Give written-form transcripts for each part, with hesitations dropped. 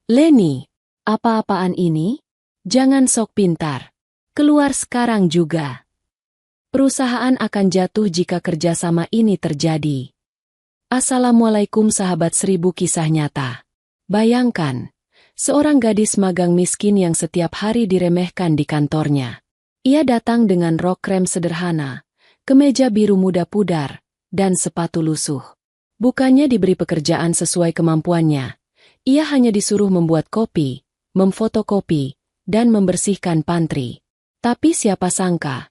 Leni, apa-apaan ini? Jangan sok pintar. Keluar sekarang juga. Perusahaan akan jatuh jika kerjasama ini terjadi. Assalamualaikum sahabat 1000 kisah nyata. Bayangkan, seorang gadis magang miskin yang setiap hari diremehkan di kantornya. Ia datang dengan rok krem sederhana, kemeja biru muda pudar, dan sepatu lusuh. Bukannya diberi pekerjaan sesuai kemampuannya. Ia hanya disuruh membuat kopi, memfotokopi, dan membersihkan pantry. Tapi siapa sangka,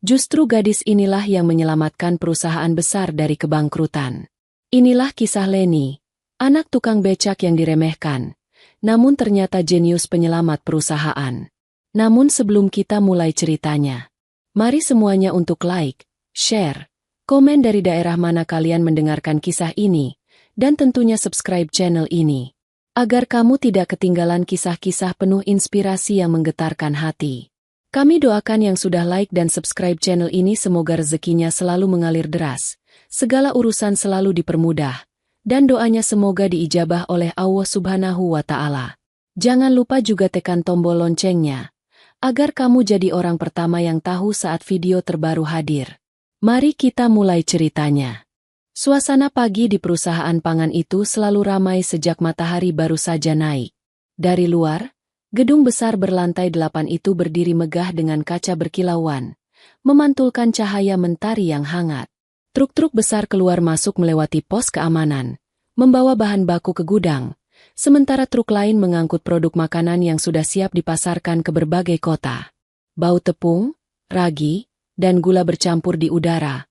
justru gadis inilah yang menyelamatkan perusahaan besar dari kebangkrutan. Inilah kisah Leni, anak tukang becak yang diremehkan, namun ternyata jenius penyelamat perusahaan. Namun sebelum kita mulai ceritanya, mari semuanya untuk like, share, komen dari daerah mana kalian mendengarkan kisah ini, dan tentunya subscribe channel ini, agar kamu tidak ketinggalan kisah-kisah penuh inspirasi yang menggetarkan hati. Kami doakan yang sudah like dan subscribe channel ini semoga rezekinya selalu mengalir deras, segala urusan selalu dipermudah, dan doanya semoga diijabah oleh Allah Subhanahu wa Ta'ala. Jangan lupa juga tekan tombol loncengnya, agar kamu jadi orang pertama yang tahu saat video terbaru hadir. Mari kita mulai ceritanya. Suasana pagi di perusahaan pangan itu selalu ramai sejak matahari baru saja naik. Dari luar, gedung besar berlantai 8 itu berdiri megah dengan kaca berkilauan, memantulkan cahaya mentari yang hangat. Truk-truk besar keluar masuk melewati pos keamanan, membawa bahan baku ke gudang, sementara truk lain mengangkut produk makanan yang sudah siap dipasarkan ke berbagai kota. Bau tepung, ragi, dan gula bercampur di udara,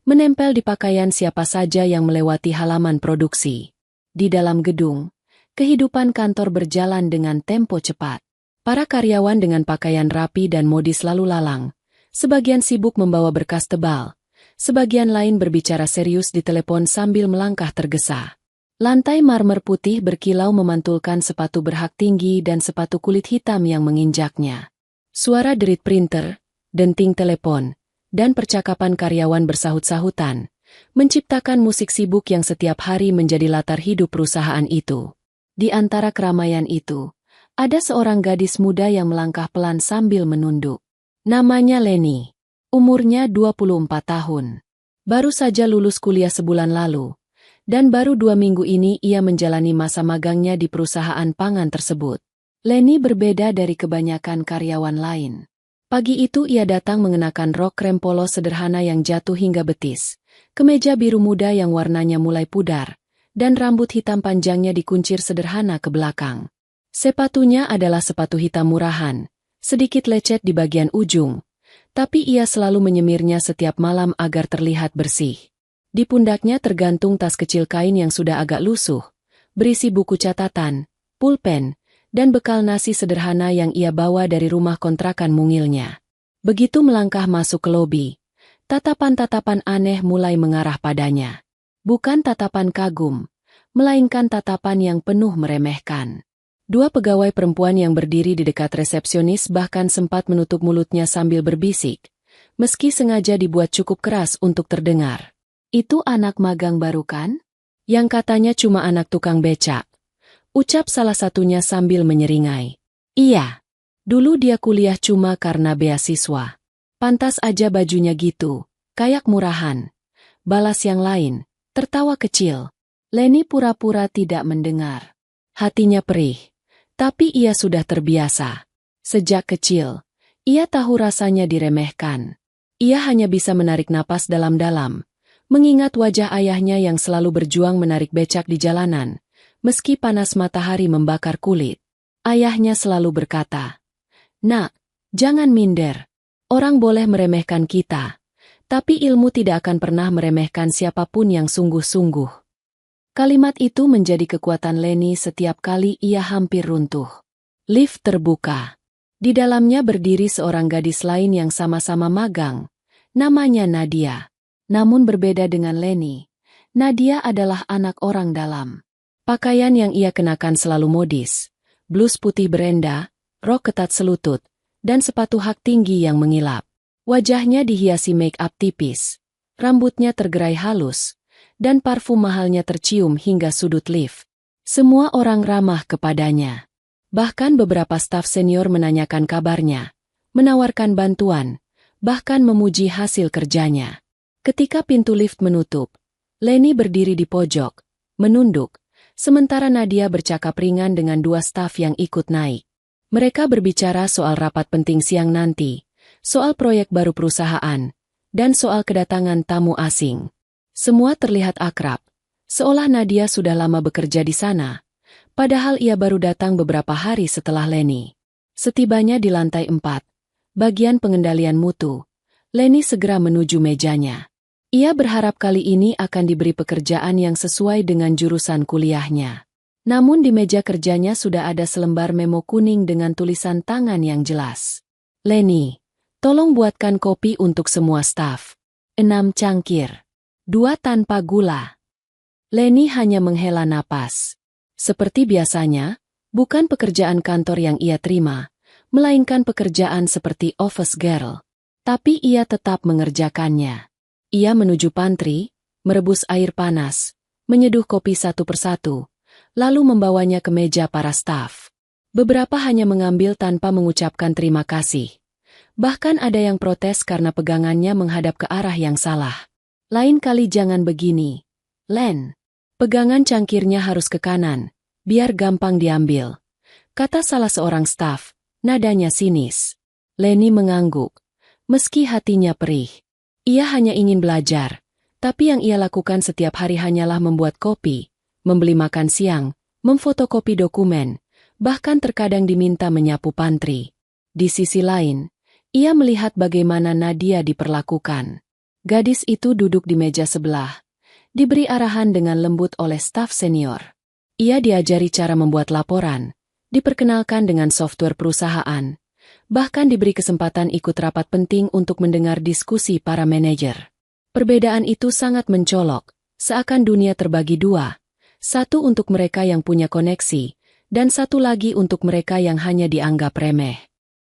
menempel di pakaian siapa saja yang melewati halaman produksi. Di dalam gedung, kehidupan kantor berjalan dengan tempo cepat. Para karyawan dengan pakaian rapi dan modis lalu lalang, sebagian sibuk membawa berkas tebal, sebagian lain berbicara serius di telepon sambil melangkah tergesa. Lantai marmer putih berkilau memantulkan sepatu berhak tinggi dan sepatu kulit hitam yang menginjaknya. Suara derit printer, denting telepon, dan percakapan karyawan bersahut-sahutan, menciptakan musik sibuk yang setiap hari menjadi latar hidup perusahaan itu. Di antara keramaian itu, ada seorang gadis muda yang melangkah pelan sambil menunduk. Namanya Leni. Umurnya 24 tahun. Baru saja lulus kuliah sebulan lalu, dan baru 2 minggu ini ia menjalani masa magangnya di perusahaan pangan tersebut. Leni berbeda dari kebanyakan karyawan lain. Pagi itu ia datang mengenakan rok krem polo sederhana yang jatuh hingga betis, kemeja biru muda yang warnanya mulai pudar, dan rambut hitam panjangnya dikuncir sederhana ke belakang. Sepatunya adalah sepatu hitam murahan, sedikit lecet di bagian ujung, tapi ia selalu menyemirnya setiap malam agar terlihat bersih. Di pundaknya tergantung tas kecil kain yang sudah agak lusuh, berisi buku catatan, pulpen, dan bekal nasi sederhana yang ia bawa dari rumah kontrakan mungilnya. Begitu melangkah masuk ke lobi, tatapan-tatapan aneh mulai mengarah padanya. Bukan tatapan kagum, melainkan tatapan yang penuh meremehkan. 2 pegawai perempuan yang berdiri di dekat resepsionis bahkan sempat menutup mulutnya sambil berbisik, meski sengaja dibuat cukup keras untuk terdengar. "Itu anak magang baru kan? Yang katanya cuma anak tukang becak," ucap salah satunya sambil menyeringai. "Iya. Dulu dia kuliah cuma karena beasiswa. Pantas aja bajunya gitu, kayak murahan," balas yang lain, tertawa kecil. Leni pura-pura tidak mendengar. Hatinya perih, tapi ia sudah terbiasa. Sejak kecil, ia tahu rasanya diremehkan. Ia hanya bisa menarik napas dalam-dalam, mengingat wajah ayahnya yang selalu berjuang menarik becak di jalanan. Meski panas matahari membakar kulit, ayahnya selalu berkata, "Nak, jangan minder. Orang boleh meremehkan kita, tapi ilmu tidak akan pernah meremehkan siapapun yang sungguh-sungguh." Kalimat itu menjadi kekuatan Leni setiap kali ia hampir runtuh. Lift terbuka. Di dalamnya berdiri seorang gadis lain yang sama-sama magang. Namanya Nadia. Namun berbeda dengan Leni, Nadia adalah anak orang dalam. Pakaian yang ia kenakan selalu modis, blus putih berenda, rok ketat selutut, dan sepatu hak tinggi yang mengilap. Wajahnya dihiasi make-up tipis, rambutnya tergerai halus, dan parfum mahalnya tercium hingga sudut lift. Semua orang ramah kepadanya. Bahkan beberapa staf senior menanyakan kabarnya, menawarkan bantuan, bahkan memuji hasil kerjanya. Ketika pintu lift menutup, Leni berdiri di pojok, menunduk, sementara Nadia bercakap ringan dengan dua staf yang ikut naik. Mereka berbicara soal rapat penting siang nanti, soal proyek baru perusahaan, dan soal kedatangan tamu asing. Semua terlihat akrab, seolah Nadia sudah lama bekerja di sana. Padahal ia baru datang beberapa hari setelah Leni. Setibanya di lantai 4, bagian pengendalian mutu, Leni segera menuju mejanya. Ia berharap kali ini akan diberi pekerjaan yang sesuai dengan jurusan kuliahnya. Namun di meja kerjanya sudah ada selembar memo kuning dengan tulisan tangan yang jelas. Leni, tolong buatkan kopi untuk semua staf. 6 cangkir. 2 tanpa gula. Leni hanya menghela napas. Seperti biasanya, bukan pekerjaan kantor yang ia terima, melainkan pekerjaan seperti office girl. Tapi ia tetap mengerjakannya. Ia menuju pantry, merebus air panas, menyeduh kopi satu persatu, lalu membawanya ke meja para staf. Beberapa hanya mengambil tanpa mengucapkan terima kasih. Bahkan ada yang protes karena pegangannya menghadap ke arah yang salah. Lain kali jangan begini, Len. Pegangan cangkirnya harus ke kanan, biar gampang diambil, kata salah seorang staf, nadanya sinis. Leni mengangguk, meski hatinya perih. Ia hanya ingin belajar, tapi yang ia lakukan setiap hari hanyalah membuat kopi, membeli makan siang, memfotokopi dokumen, bahkan terkadang diminta menyapu pantry. Di sisi lain, ia melihat bagaimana Nadia diperlakukan. Gadis itu duduk di meja sebelah, diberi arahan dengan lembut oleh staf senior. Ia diajari cara membuat laporan, diperkenalkan dengan software perusahaan, bahkan diberi kesempatan ikut rapat penting untuk mendengar diskusi para manajer. Perbedaan itu sangat mencolok, seakan dunia terbagi dua, satu untuk mereka yang punya koneksi, dan satu lagi untuk mereka yang hanya dianggap remeh.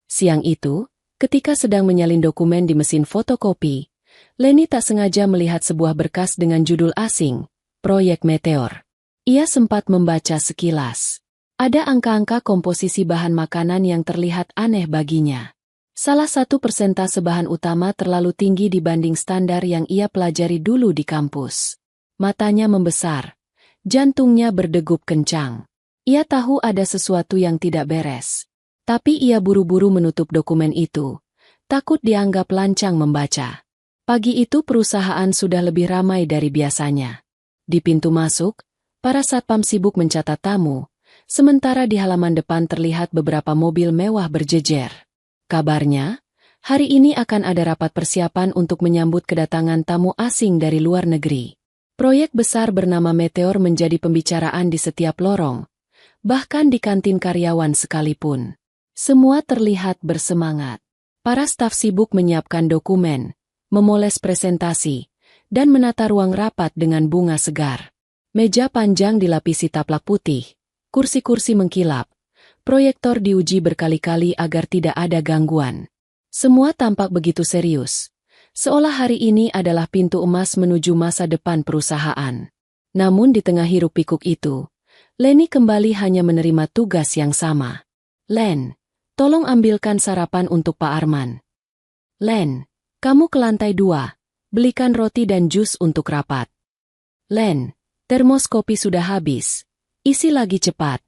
Siang itu, ketika sedang menyalin dokumen di mesin fotokopi, Leni tak sengaja melihat sebuah berkas dengan judul asing, Proyek Meteor. Ia sempat membaca sekilas. Ada angka-angka komposisi bahan makanan yang terlihat aneh baginya. Salah satu persentase bahan utama terlalu tinggi dibanding standar yang ia pelajari dulu di kampus. Matanya membesar, jantungnya berdegup kencang. Ia tahu ada sesuatu yang tidak beres. Tapi ia buru-buru menutup dokumen itu, takut dianggap lancang membaca. Pagi itu perusahaan sudah lebih ramai dari biasanya. Di pintu masuk, para satpam sibuk mencatat tamu, sementara di halaman depan terlihat beberapa mobil mewah berjejer. Kabarnya, hari ini akan ada rapat persiapan untuk menyambut kedatangan tamu asing dari luar negeri. Proyek besar bernama Meteor menjadi pembicaraan di setiap lorong, bahkan di kantin karyawan sekalipun. Semua terlihat bersemangat. Para staf sibuk menyiapkan dokumen, memoles presentasi, dan menata ruang rapat dengan bunga segar. Meja panjang dilapisi taplak putih, kursi-kursi mengkilap, proyektor diuji berkali-kali agar tidak ada gangguan. Semua tampak begitu serius, seolah hari ini adalah pintu emas menuju masa depan perusahaan. Namun di tengah hiruk-pikuk itu, Leni kembali hanya menerima tugas yang sama. Len, tolong ambilkan sarapan untuk Pak Arman. Len, kamu ke lantai 2, belikan roti dan jus untuk rapat. Len, termos kopi sudah habis, isi lagi cepat.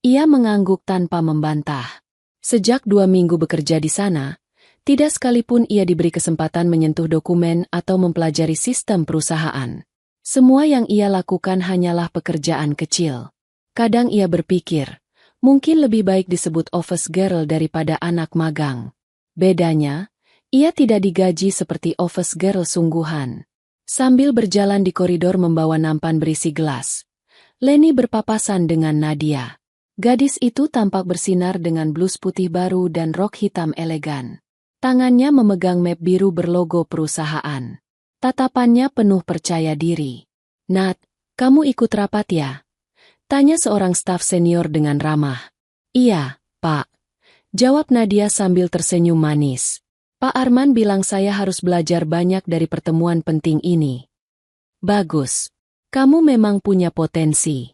Ia mengangguk tanpa membantah. Sejak 2 minggu bekerja di sana, tidak sekalipun ia diberi kesempatan menyentuh dokumen atau mempelajari sistem perusahaan. Semua yang ia lakukan hanyalah pekerjaan kecil. Kadang ia berpikir, mungkin lebih baik disebut office girl daripada anak magang. Bedanya, ia tidak digaji seperti office girl sungguhan. Sambil berjalan di koridor membawa nampan berisi gelas, Leni berpapasan dengan Nadia. Gadis itu tampak bersinar dengan blus putih baru dan rok hitam elegan. Tangannya memegang map biru berlogo perusahaan. Tatapannya penuh percaya diri. Nat, kamu ikut rapat ya? Tanya seorang staf senior dengan ramah. Iya, Pak. Jawab Nadia sambil tersenyum manis. Pak Arman bilang saya harus belajar banyak dari pertemuan penting ini. Bagus. Kamu memang punya potensi.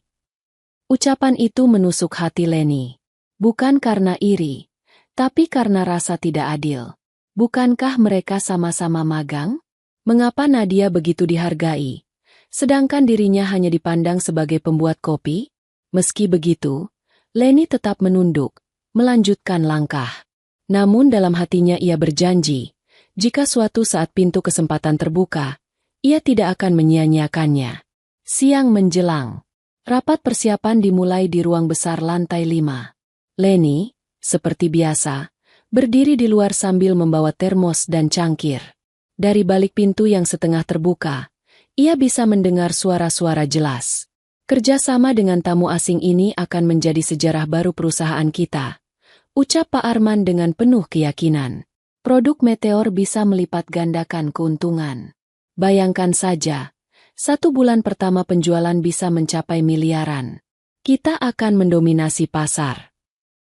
Ucapan itu menusuk hati Leni. Bukan karena iri, tapi karena rasa tidak adil. Bukankah mereka sama-sama magang? Mengapa Nadia begitu dihargai, sedangkan dirinya hanya dipandang sebagai pembuat kopi? Meski begitu, Leni tetap menunduk, melanjutkan langkah. Namun dalam hatinya ia berjanji, jika suatu saat pintu kesempatan terbuka, ia tidak akan menyia-nyiakannya. Siang menjelang. Rapat persiapan dimulai di ruang besar lantai 5. Leni, seperti biasa, berdiri di luar sambil membawa termos dan cangkir. Dari balik pintu yang setengah terbuka, ia bisa mendengar suara-suara jelas. Kerjasama dengan tamu asing ini akan menjadi sejarah baru perusahaan kita, ucap Pak Arman dengan penuh keyakinan. Produk Meteor bisa melipat gandakan keuntungan. Bayangkan saja, 1 bulan pertama penjualan bisa mencapai miliaran. Kita akan mendominasi pasar.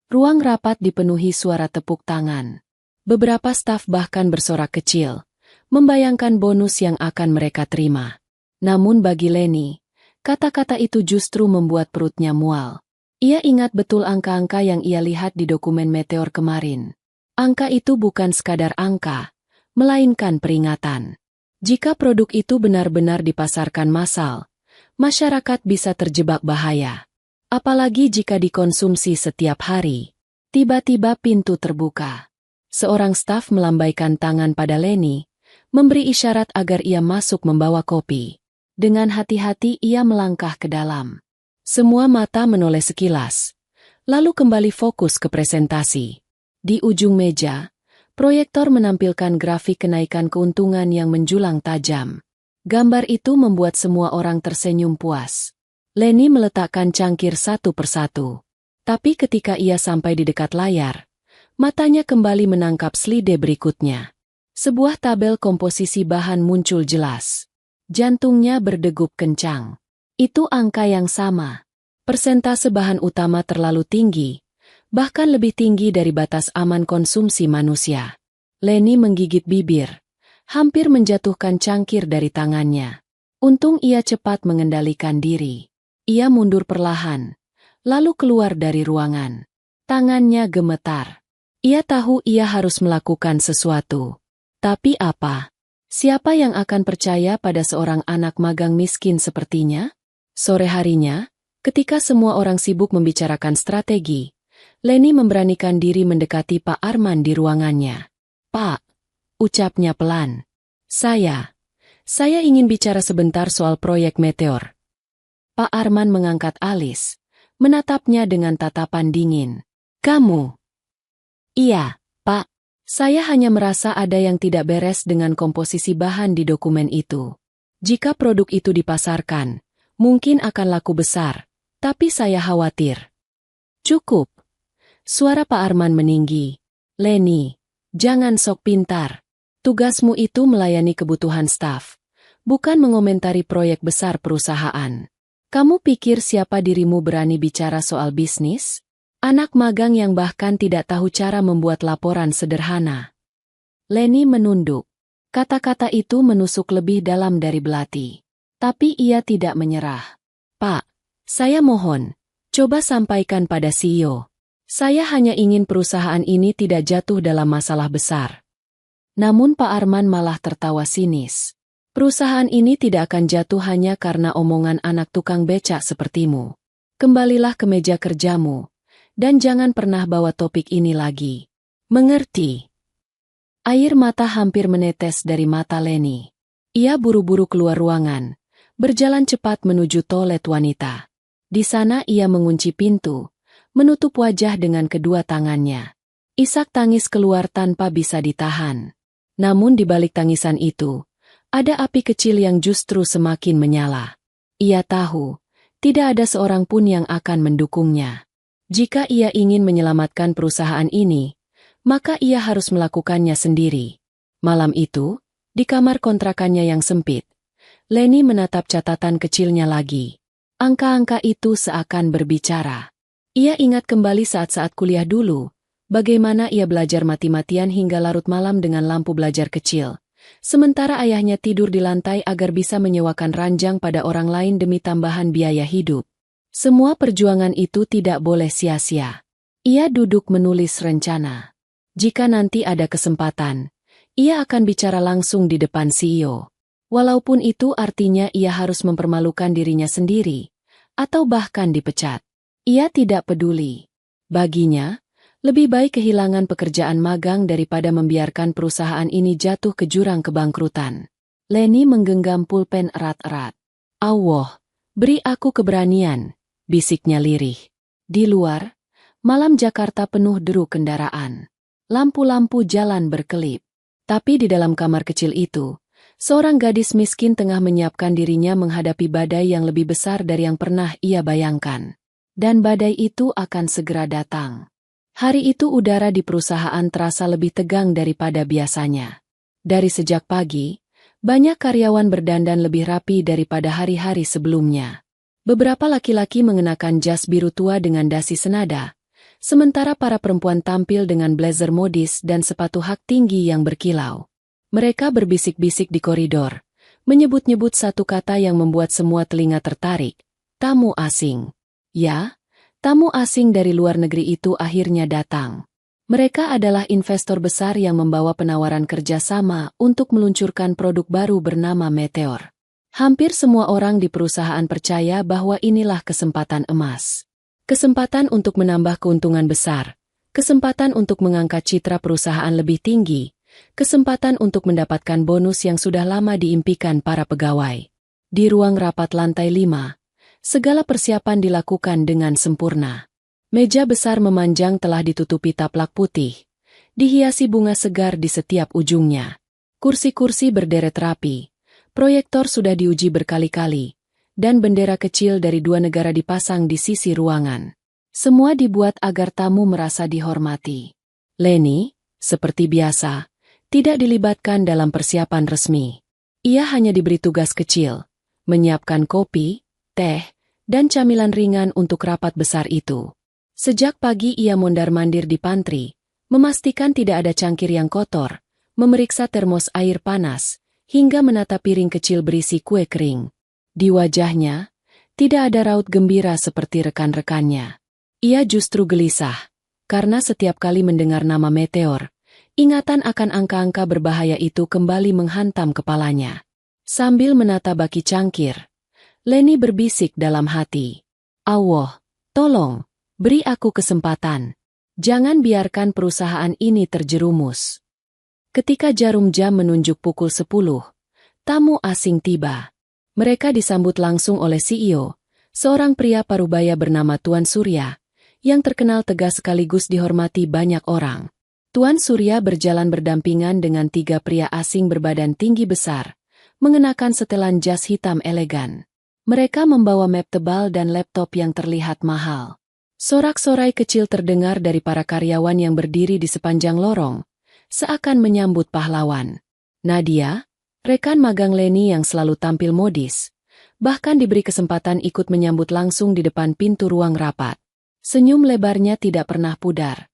Ruang rapat dipenuhi suara tepuk tangan. Beberapa staf bahkan bersorak kecil, membayangkan bonus yang akan mereka terima. Namun bagi Leni, kata-kata itu justru membuat perutnya mual. Ia ingat betul angka-angka yang ia lihat di dokumen Meteor kemarin. Angka itu bukan sekadar angka, melainkan peringatan. Jika produk itu benar-benar dipasarkan massal, masyarakat bisa terjebak bahaya. Apalagi jika dikonsumsi setiap hari. Tiba-tiba pintu terbuka. Seorang staf melambaikan tangan pada Leni, memberi isyarat agar ia masuk membawa kopi. Dengan hati-hati ia melangkah ke dalam. Semua mata menoleh sekilas, lalu kembali fokus ke presentasi. Di ujung meja, proyektor menampilkan grafik kenaikan keuntungan yang menjulang tajam. Gambar itu membuat semua orang tersenyum puas. Leni meletakkan cangkir satu persatu. Tapi ketika ia sampai di dekat layar, matanya kembali menangkap slide berikutnya. Sebuah tabel komposisi bahan muncul jelas. Jantungnya berdegup kencang. Itu angka yang sama. Persentase bahan utama terlalu tinggi, bahkan lebih tinggi dari batas aman konsumsi manusia. Leni menggigit bibir, hampir menjatuhkan cangkir dari tangannya. Untung ia cepat mengendalikan diri. Ia mundur perlahan, lalu keluar dari ruangan. Tangannya gemetar. Ia tahu ia harus melakukan sesuatu. Tapi apa? Siapa yang akan percaya pada seorang anak magang miskin sepertinya? Sore harinya, ketika semua orang sibuk membicarakan strategi, Leni memberanikan diri mendekati Pak Arman di ruangannya. "Pak," ucapnya pelan. Saya ingin bicara sebentar soal proyek Meteor." Pak Arman mengangkat alis, menatapnya dengan tatapan dingin. "Kamu?" "Iya, Pak. Saya hanya merasa ada yang tidak beres dengan komposisi bahan di dokumen itu. Jika produk itu dipasarkan, mungkin akan laku besar, tapi saya khawatir." "Cukup." Suara Pak Arman meninggi. "Leni, jangan sok pintar. Tugasmu itu melayani kebutuhan staf, bukan mengomentari proyek besar perusahaan. Kamu pikir siapa dirimu berani bicara soal bisnis? Anak magang yang bahkan tidak tahu cara membuat laporan sederhana." Leni menunduk. Kata-kata itu menusuk lebih dalam dari belati. Tapi ia tidak menyerah. "Pak, saya mohon, coba sampaikan pada CEO. Saya hanya ingin perusahaan ini tidak jatuh dalam masalah besar." Namun Pak Arman malah tertawa sinis. "Perusahaan ini tidak akan jatuh hanya karena omongan anak tukang becak sepertimu. Kembalilah ke meja kerjamu, dan jangan pernah bawa topik ini lagi. Mengerti?" Air mata hampir menetes dari mata Leni. Ia buru-buru keluar ruangan, berjalan cepat menuju toilet wanita. Di sana ia mengunci pintu, menutup wajah dengan kedua tangannya. Isak tangis keluar tanpa bisa ditahan. Namun di balik tangisan itu, ada api kecil yang justru semakin menyala. Ia tahu, tidak ada seorang pun yang akan mendukungnya. Jika ia ingin menyelamatkan perusahaan ini, maka ia harus melakukannya sendiri. Malam itu, di kamar kontrakannya yang sempit, Leni menatap catatan kecilnya lagi. Angka-angka itu seakan berbicara. Ia ingat kembali saat-saat kuliah dulu, bagaimana ia belajar mati-matian hingga larut malam dengan lampu belajar kecil. Sementara ayahnya tidur di lantai agar bisa menyewakan ranjang pada orang lain demi tambahan biaya hidup. Semua perjuangan itu tidak boleh sia-sia. Ia duduk menulis rencana. Jika nanti ada kesempatan, ia akan bicara langsung di depan CEO. Walaupun itu artinya ia harus mempermalukan dirinya sendiri, atau bahkan dipecat. Ia tidak peduli. Baginya, lebih baik kehilangan pekerjaan magang daripada membiarkan perusahaan ini jatuh ke jurang kebangkrutan. Leni menggenggam pulpen erat-erat. Allah, beri aku keberanian, bisiknya lirih. Di luar, malam Jakarta penuh deru kendaraan. Lampu-lampu jalan berkelip. Tapi di dalam kamar kecil itu, seorang gadis miskin tengah menyiapkan dirinya menghadapi badai yang lebih besar dari yang pernah ia bayangkan. Dan badai itu akan segera datang. Hari itu udara di perusahaan terasa lebih tegang daripada biasanya. Dari sejak pagi, banyak karyawan berdandan lebih rapi daripada hari-hari sebelumnya. Beberapa laki-laki mengenakan jas biru tua dengan dasi senada, sementara para perempuan tampil dengan blazer modis dan sepatu hak tinggi yang berkilau. Mereka berbisik-bisik di koridor, menyebut-nyebut satu kata yang membuat semua telinga tertarik, tamu asing. Ya, tamu asing dari luar negeri itu akhirnya datang. Mereka adalah investor besar yang membawa penawaran kerjasama untuk meluncurkan produk baru bernama Meteor. Hampir semua orang di perusahaan percaya bahwa inilah kesempatan emas. Kesempatan untuk menambah keuntungan besar, kesempatan untuk mengangkat citra perusahaan lebih tinggi, kesempatan untuk mendapatkan bonus yang sudah lama diimpikan para pegawai. Di ruang rapat lantai 5, segala persiapan dilakukan dengan sempurna. Meja besar memanjang telah ditutupi taplak putih, dihiasi bunga segar di setiap ujungnya. Kursi-kursi berderet rapi, proyektor sudah diuji berkali-kali, dan bendera kecil dari 2 negara dipasang di sisi ruangan. Semua dibuat agar tamu merasa dihormati. Leni, seperti biasa, tidak dilibatkan dalam persiapan resmi. Ia hanya diberi tugas kecil, menyiapkan kopi, teh, dan camilan ringan untuk rapat besar itu. Sejak pagi ia mondar-mandir di pantry, memastikan tidak ada cangkir yang kotor, memeriksa termos air panas, hingga menata piring kecil berisi kue kering. Di wajahnya, tidak ada raut gembira seperti rekan-rekannya. Ia justru gelisah, karena setiap kali mendengar nama Meteor, ingatan akan angka-angka berbahaya itu kembali menghantam kepalanya. Sambil menata baki cangkir, Leni berbisik dalam hati. Allah, tolong, beri aku kesempatan. Jangan biarkan perusahaan ini terjerumus. Ketika jarum jam menunjuk pukul 10, tamu asing tiba. Mereka disambut langsung oleh CEO, seorang pria parubaya bernama Tuan Surya, yang terkenal tegas sekaligus dihormati banyak orang. Tuan Surya berjalan berdampingan dengan 3 pria asing berbadan tinggi besar, mengenakan setelan jas hitam elegan. Mereka membawa map tebal dan laptop yang terlihat mahal. Sorak-sorai kecil terdengar dari para karyawan yang berdiri di sepanjang lorong, seakan menyambut pahlawan. Nadia, rekan magang Leni yang selalu tampil modis, bahkan diberi kesempatan ikut menyambut langsung di depan pintu ruang rapat. Senyum lebarnya tidak pernah pudar.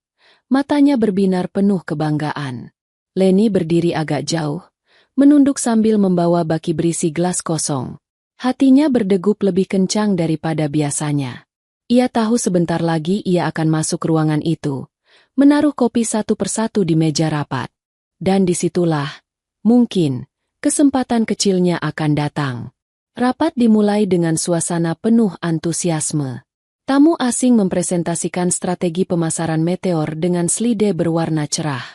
Matanya berbinar penuh kebanggaan. Leni berdiri agak jauh, menunduk sambil membawa baki berisi gelas kosong. Hatinya berdegup lebih kencang daripada biasanya. Ia tahu sebentar lagi ia akan masuk ruangan itu, menaruh kopi satu persatu di meja rapat. Dan disitulah, mungkin, kesempatan kecilnya akan datang. Rapat dimulai dengan suasana penuh antusiasme. Tamu asing mempresentasikan strategi pemasaran Meteor dengan slide berwarna cerah.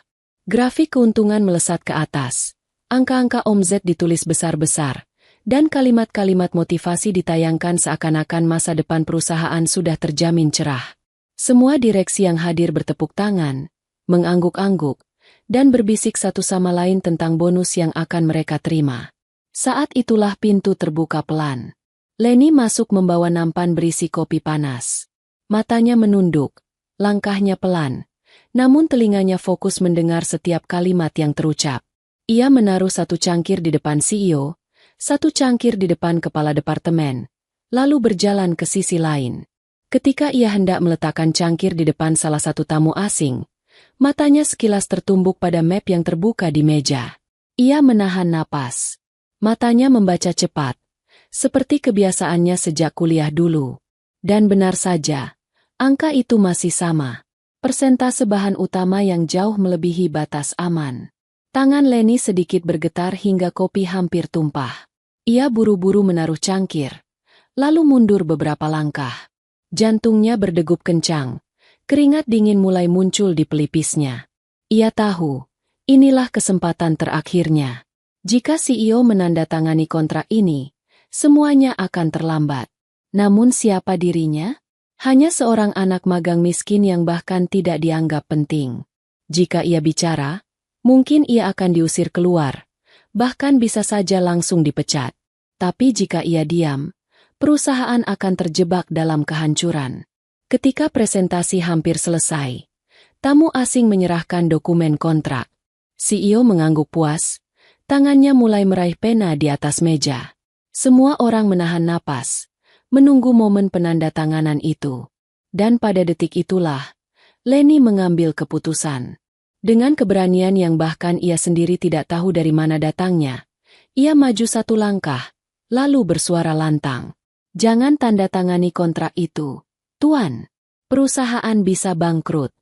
Grafik keuntungan melesat ke atas, angka-angka omzet ditulis besar-besar, dan kalimat-kalimat motivasi ditayangkan seakan-akan masa depan perusahaan sudah terjamin cerah. Semua direksi yang hadir bertepuk tangan, mengangguk-angguk, dan berbisik satu sama lain tentang bonus yang akan mereka terima. Saat itulah pintu terbuka pelan. Leni masuk membawa nampan berisi kopi panas. Matanya menunduk, langkahnya pelan, namun telinganya fokus mendengar setiap kalimat yang terucap. Ia menaruh satu cangkir di depan CEO, satu cangkir di depan kepala departemen, lalu berjalan ke sisi lain. Ketika ia hendak meletakkan cangkir di depan salah satu tamu asing, matanya sekilas tertumbuk pada map yang terbuka di meja. Ia menahan napas. Matanya membaca cepat, seperti kebiasaannya sejak kuliah dulu. Dan benar saja, angka itu masih sama. Persentase bahan utama yang jauh melebihi batas aman. Tangan Leni sedikit bergetar hingga kopi hampir tumpah. Ia buru-buru menaruh cangkir, lalu mundur beberapa langkah. Jantungnya berdegup kencang, keringat dingin mulai muncul di pelipisnya. Ia tahu, inilah kesempatan terakhirnya. Jika CEO menandatangani kontrak ini, semuanya akan terlambat. Namun siapa dirinya? Hanya seorang anak magang miskin yang bahkan tidak dianggap penting. Jika ia bicara, mungkin ia akan diusir keluar, bahkan bisa saja langsung dipecat. Tapi jika ia diam, perusahaan akan terjebak dalam kehancuran. Ketika presentasi hampir selesai, tamu asing menyerahkan dokumen kontrak. CEO mengangguk puas, tangannya mulai meraih pena di atas meja. Semua orang menahan napas, menunggu momen penandatanganan itu. Dan pada detik itulah, Leni mengambil keputusan. Dengan keberanian yang bahkan ia sendiri tidak tahu dari mana datangnya, ia maju satu langkah, lalu bersuara lantang. Jangan tanda tangani kontrak itu, Tuan. Perusahaan bisa bangkrut.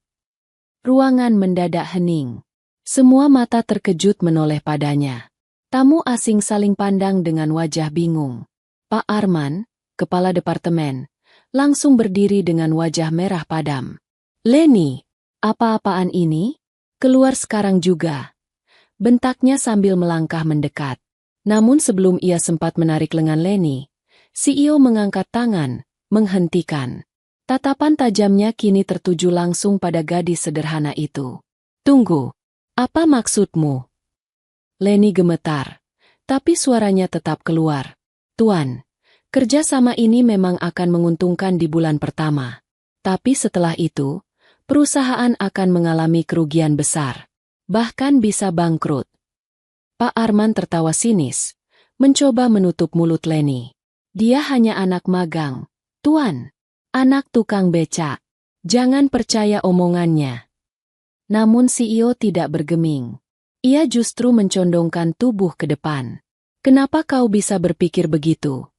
Ruangan mendadak hening. Semua mata terkejut menoleh padanya. Tamu asing saling pandang dengan wajah bingung. Pak Arman, kepala departemen, langsung berdiri dengan wajah merah padam. Leni, apa-apaan ini? Keluar sekarang juga. Bentaknya sambil melangkah mendekat. Namun sebelum ia sempat menarik lengan Leni, CEO mengangkat tangan, menghentikan. Tatapan tajamnya kini tertuju langsung pada gadis sederhana itu. Tunggu, apa maksudmu? Leni gemetar, tapi suaranya tetap keluar. Tuan, kerjasama ini memang akan menguntungkan di bulan pertama. Tapi setelah itu, perusahaan akan mengalami kerugian besar. Bahkan bisa bangkrut. Pak Arman tertawa sinis, mencoba menutup mulut Leni. Dia hanya anak magang, Tuan. Anak tukang becak. Jangan percaya omongannya. Namun CEO tidak bergeming. Ia justru mencondongkan tubuh ke depan. Kenapa kau bisa berpikir begitu?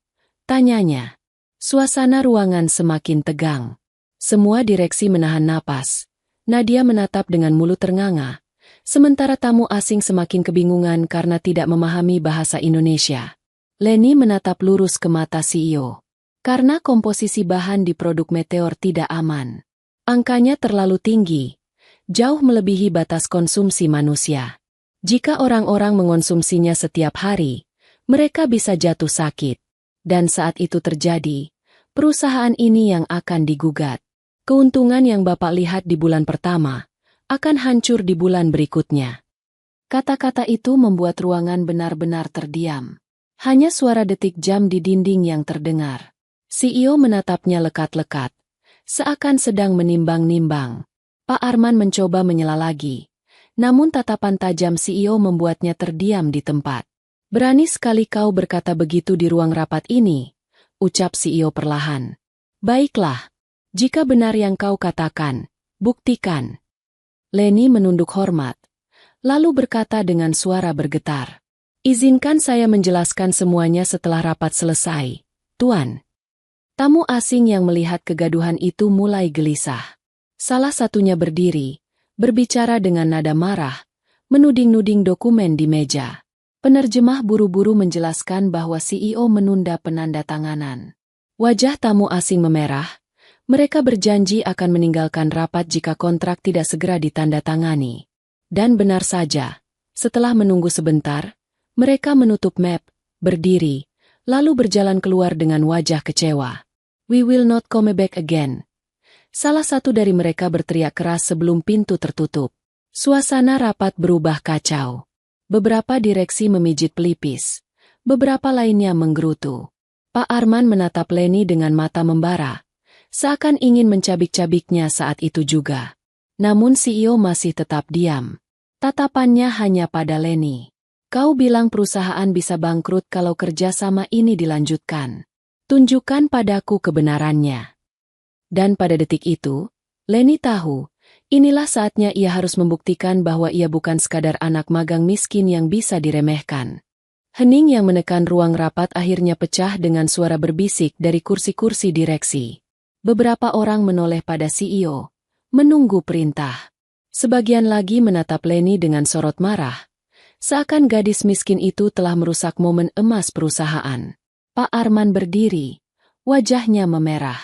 Tanyanya. Suasana ruangan semakin tegang. Semua direksi menahan napas. Nadia menatap dengan mulut ternganga. Sementara tamu asing semakin kebingungan karena tidak memahami bahasa Indonesia. Leni menatap lurus ke mata CEO. Karena komposisi bahan di produk Meteor tidak aman. Angkanya terlalu tinggi. Jauh melebihi batas konsumsi manusia. Jika orang-orang mengonsumsinya setiap hari, mereka bisa jatuh sakit. Dan saat itu terjadi, perusahaan ini yang akan digugat. Keuntungan yang Bapak lihat di bulan pertama akan hancur di bulan berikutnya. Kata-kata itu membuat ruangan benar-benar terdiam. Hanya suara detik jam di dinding yang terdengar. CEO menatapnya lekat-lekat, seakan sedang menimbang-nimbang. Pak Arman mencoba menyela lagi, namun tatapan tajam CEO membuatnya terdiam di tempat. Berani sekali kau berkata begitu di ruang rapat ini, ucap CEO perlahan. Baiklah, jika benar yang kau katakan, buktikan. Leni menunduk hormat, lalu berkata dengan suara bergetar. Izinkan saya menjelaskan semuanya setelah rapat selesai, Tuan. Tamu asing yang melihat kegaduhan itu mulai gelisah. Salah satunya berdiri, berbicara dengan nada marah, menuding-nuding dokumen di meja. Penerjemah buru-buru menjelaskan bahwa CEO menunda penandatanganan. Wajah tamu asing memerah, mereka berjanji akan meninggalkan rapat jika kontrak tidak segera ditandatangani. Dan benar saja, setelah menunggu sebentar, mereka menutup map, berdiri, lalu berjalan keluar dengan wajah kecewa. We will not come back again. Salah satu dari mereka berteriak keras sebelum pintu tertutup. Suasana rapat berubah kacau. Beberapa direksi memijit pelipis. Beberapa lainnya menggerutu. Pak Arman menatap Leni dengan mata membara, seakan ingin mencabik-cabiknya saat itu juga. Namun CEO masih tetap diam. Tatapannya hanya pada Leni. Kau bilang perusahaan bisa bangkrut kalau kerjasama ini dilanjutkan. Tunjukkan padaku kebenarannya. Dan pada detik itu, Leni tahu, inilah saatnya ia harus membuktikan bahwa ia bukan sekadar anak magang miskin yang bisa diremehkan. Hening yang menekan ruang rapat akhirnya pecah dengan suara berbisik dari kursi-kursi direksi. Beberapa orang menoleh pada CEO, menunggu perintah. Sebagian lagi menatap Leni dengan sorot marah. Seakan gadis miskin itu telah merusak momen emas perusahaan. Pak Arman berdiri, wajahnya memerah.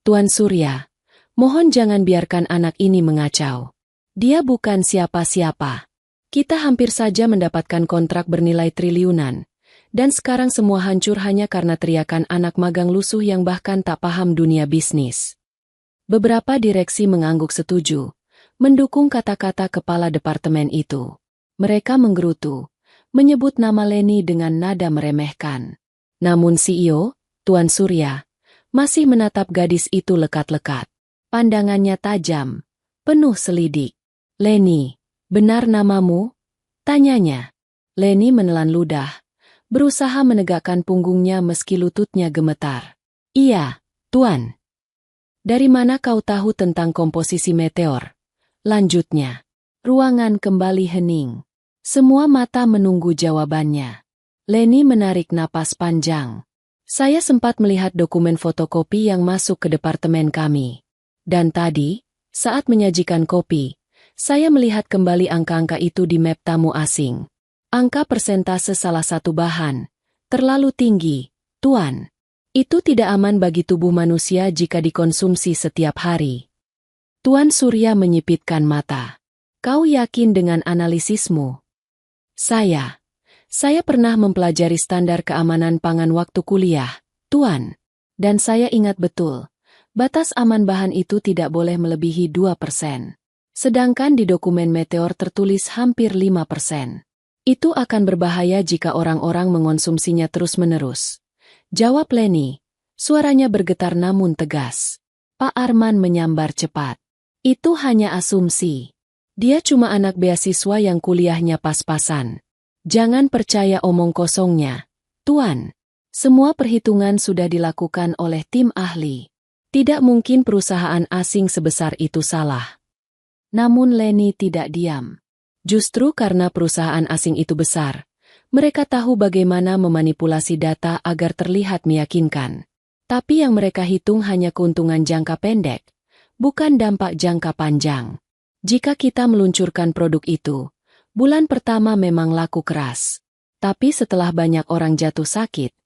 Tuan Surya, mohon jangan biarkan anak ini mengacau. Dia bukan siapa-siapa. Kita hampir saja mendapatkan kontrak bernilai triliunan. Dan sekarang semua hancur hanya karena teriakan anak magang lusuh yang bahkan tak paham dunia bisnis. Beberapa direksi mengangguk setuju, mendukung kata-kata kepala departemen itu. Mereka menggerutu, menyebut nama Leni dengan nada meremehkan. Namun CEO, Tuan Surya, masih menatap gadis itu lekat-lekat. Pandangannya tajam, penuh selidik. Leni, benar namamu? Tanyanya. Leni menelan ludah, berusaha menegakkan punggungnya meski lututnya gemetar. Iya, Tuan. Dari mana kau tahu tentang komposisi meteor? Lanjutnya. Ruangan kembali hening. Semua mata menunggu jawabannya. Leni menarik napas panjang. Saya sempat melihat dokumen fotokopi yang masuk ke departemen kami. Dan tadi, saat menyajikan kopi, saya melihat kembali angka-angka itu di map tamu asing. Angka persentase salah satu bahan, terlalu tinggi, Tuan. Itu tidak aman bagi tubuh manusia jika dikonsumsi setiap hari. Tuan Surya menyipitkan mata. Kau yakin dengan analisismu? Saya pernah mempelajari standar keamanan pangan waktu kuliah, Tuan. Dan saya ingat betul, batas aman bahan itu tidak boleh melebihi 2%. Sedangkan di dokumen meteor tertulis hampir 5%. Itu akan berbahaya jika orang-orang mengonsumsinya terus-menerus. Jawab Leni, suaranya bergetar namun tegas. Pak Arman menyambar cepat. Itu hanya asumsi. Dia cuma anak beasiswa yang kuliahnya pas-pasan. Jangan percaya omong kosongnya, Tuan. Semua perhitungan sudah dilakukan oleh tim ahli. Tidak mungkin perusahaan asing sebesar itu salah. Namun Leni tidak diam. Justru karena perusahaan asing itu besar, mereka tahu bagaimana memanipulasi data agar terlihat meyakinkan. Tapi yang mereka hitung hanya keuntungan jangka pendek, bukan dampak jangka panjang. Jika kita meluncurkan produk itu, bulan pertama memang laku keras. Tapi setelah banyak orang jatuh sakit,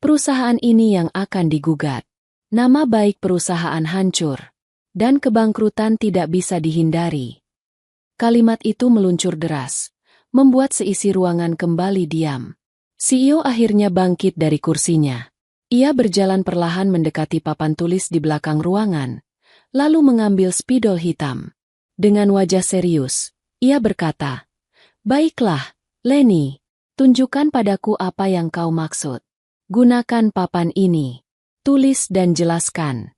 perusahaan ini yang akan digugat. Nama baik perusahaan hancur, dan kebangkrutan tidak bisa dihindari. Kalimat itu meluncur deras, membuat seisi ruangan kembali diam. CEO akhirnya bangkit dari kursinya. Ia berjalan perlahan mendekati papan tulis di belakang ruangan, lalu mengambil spidol hitam. Dengan wajah serius, ia berkata, "Baiklah, Leni, tunjukkan padaku apa yang kau maksud. Gunakan papan ini. Tulis dan jelaskan."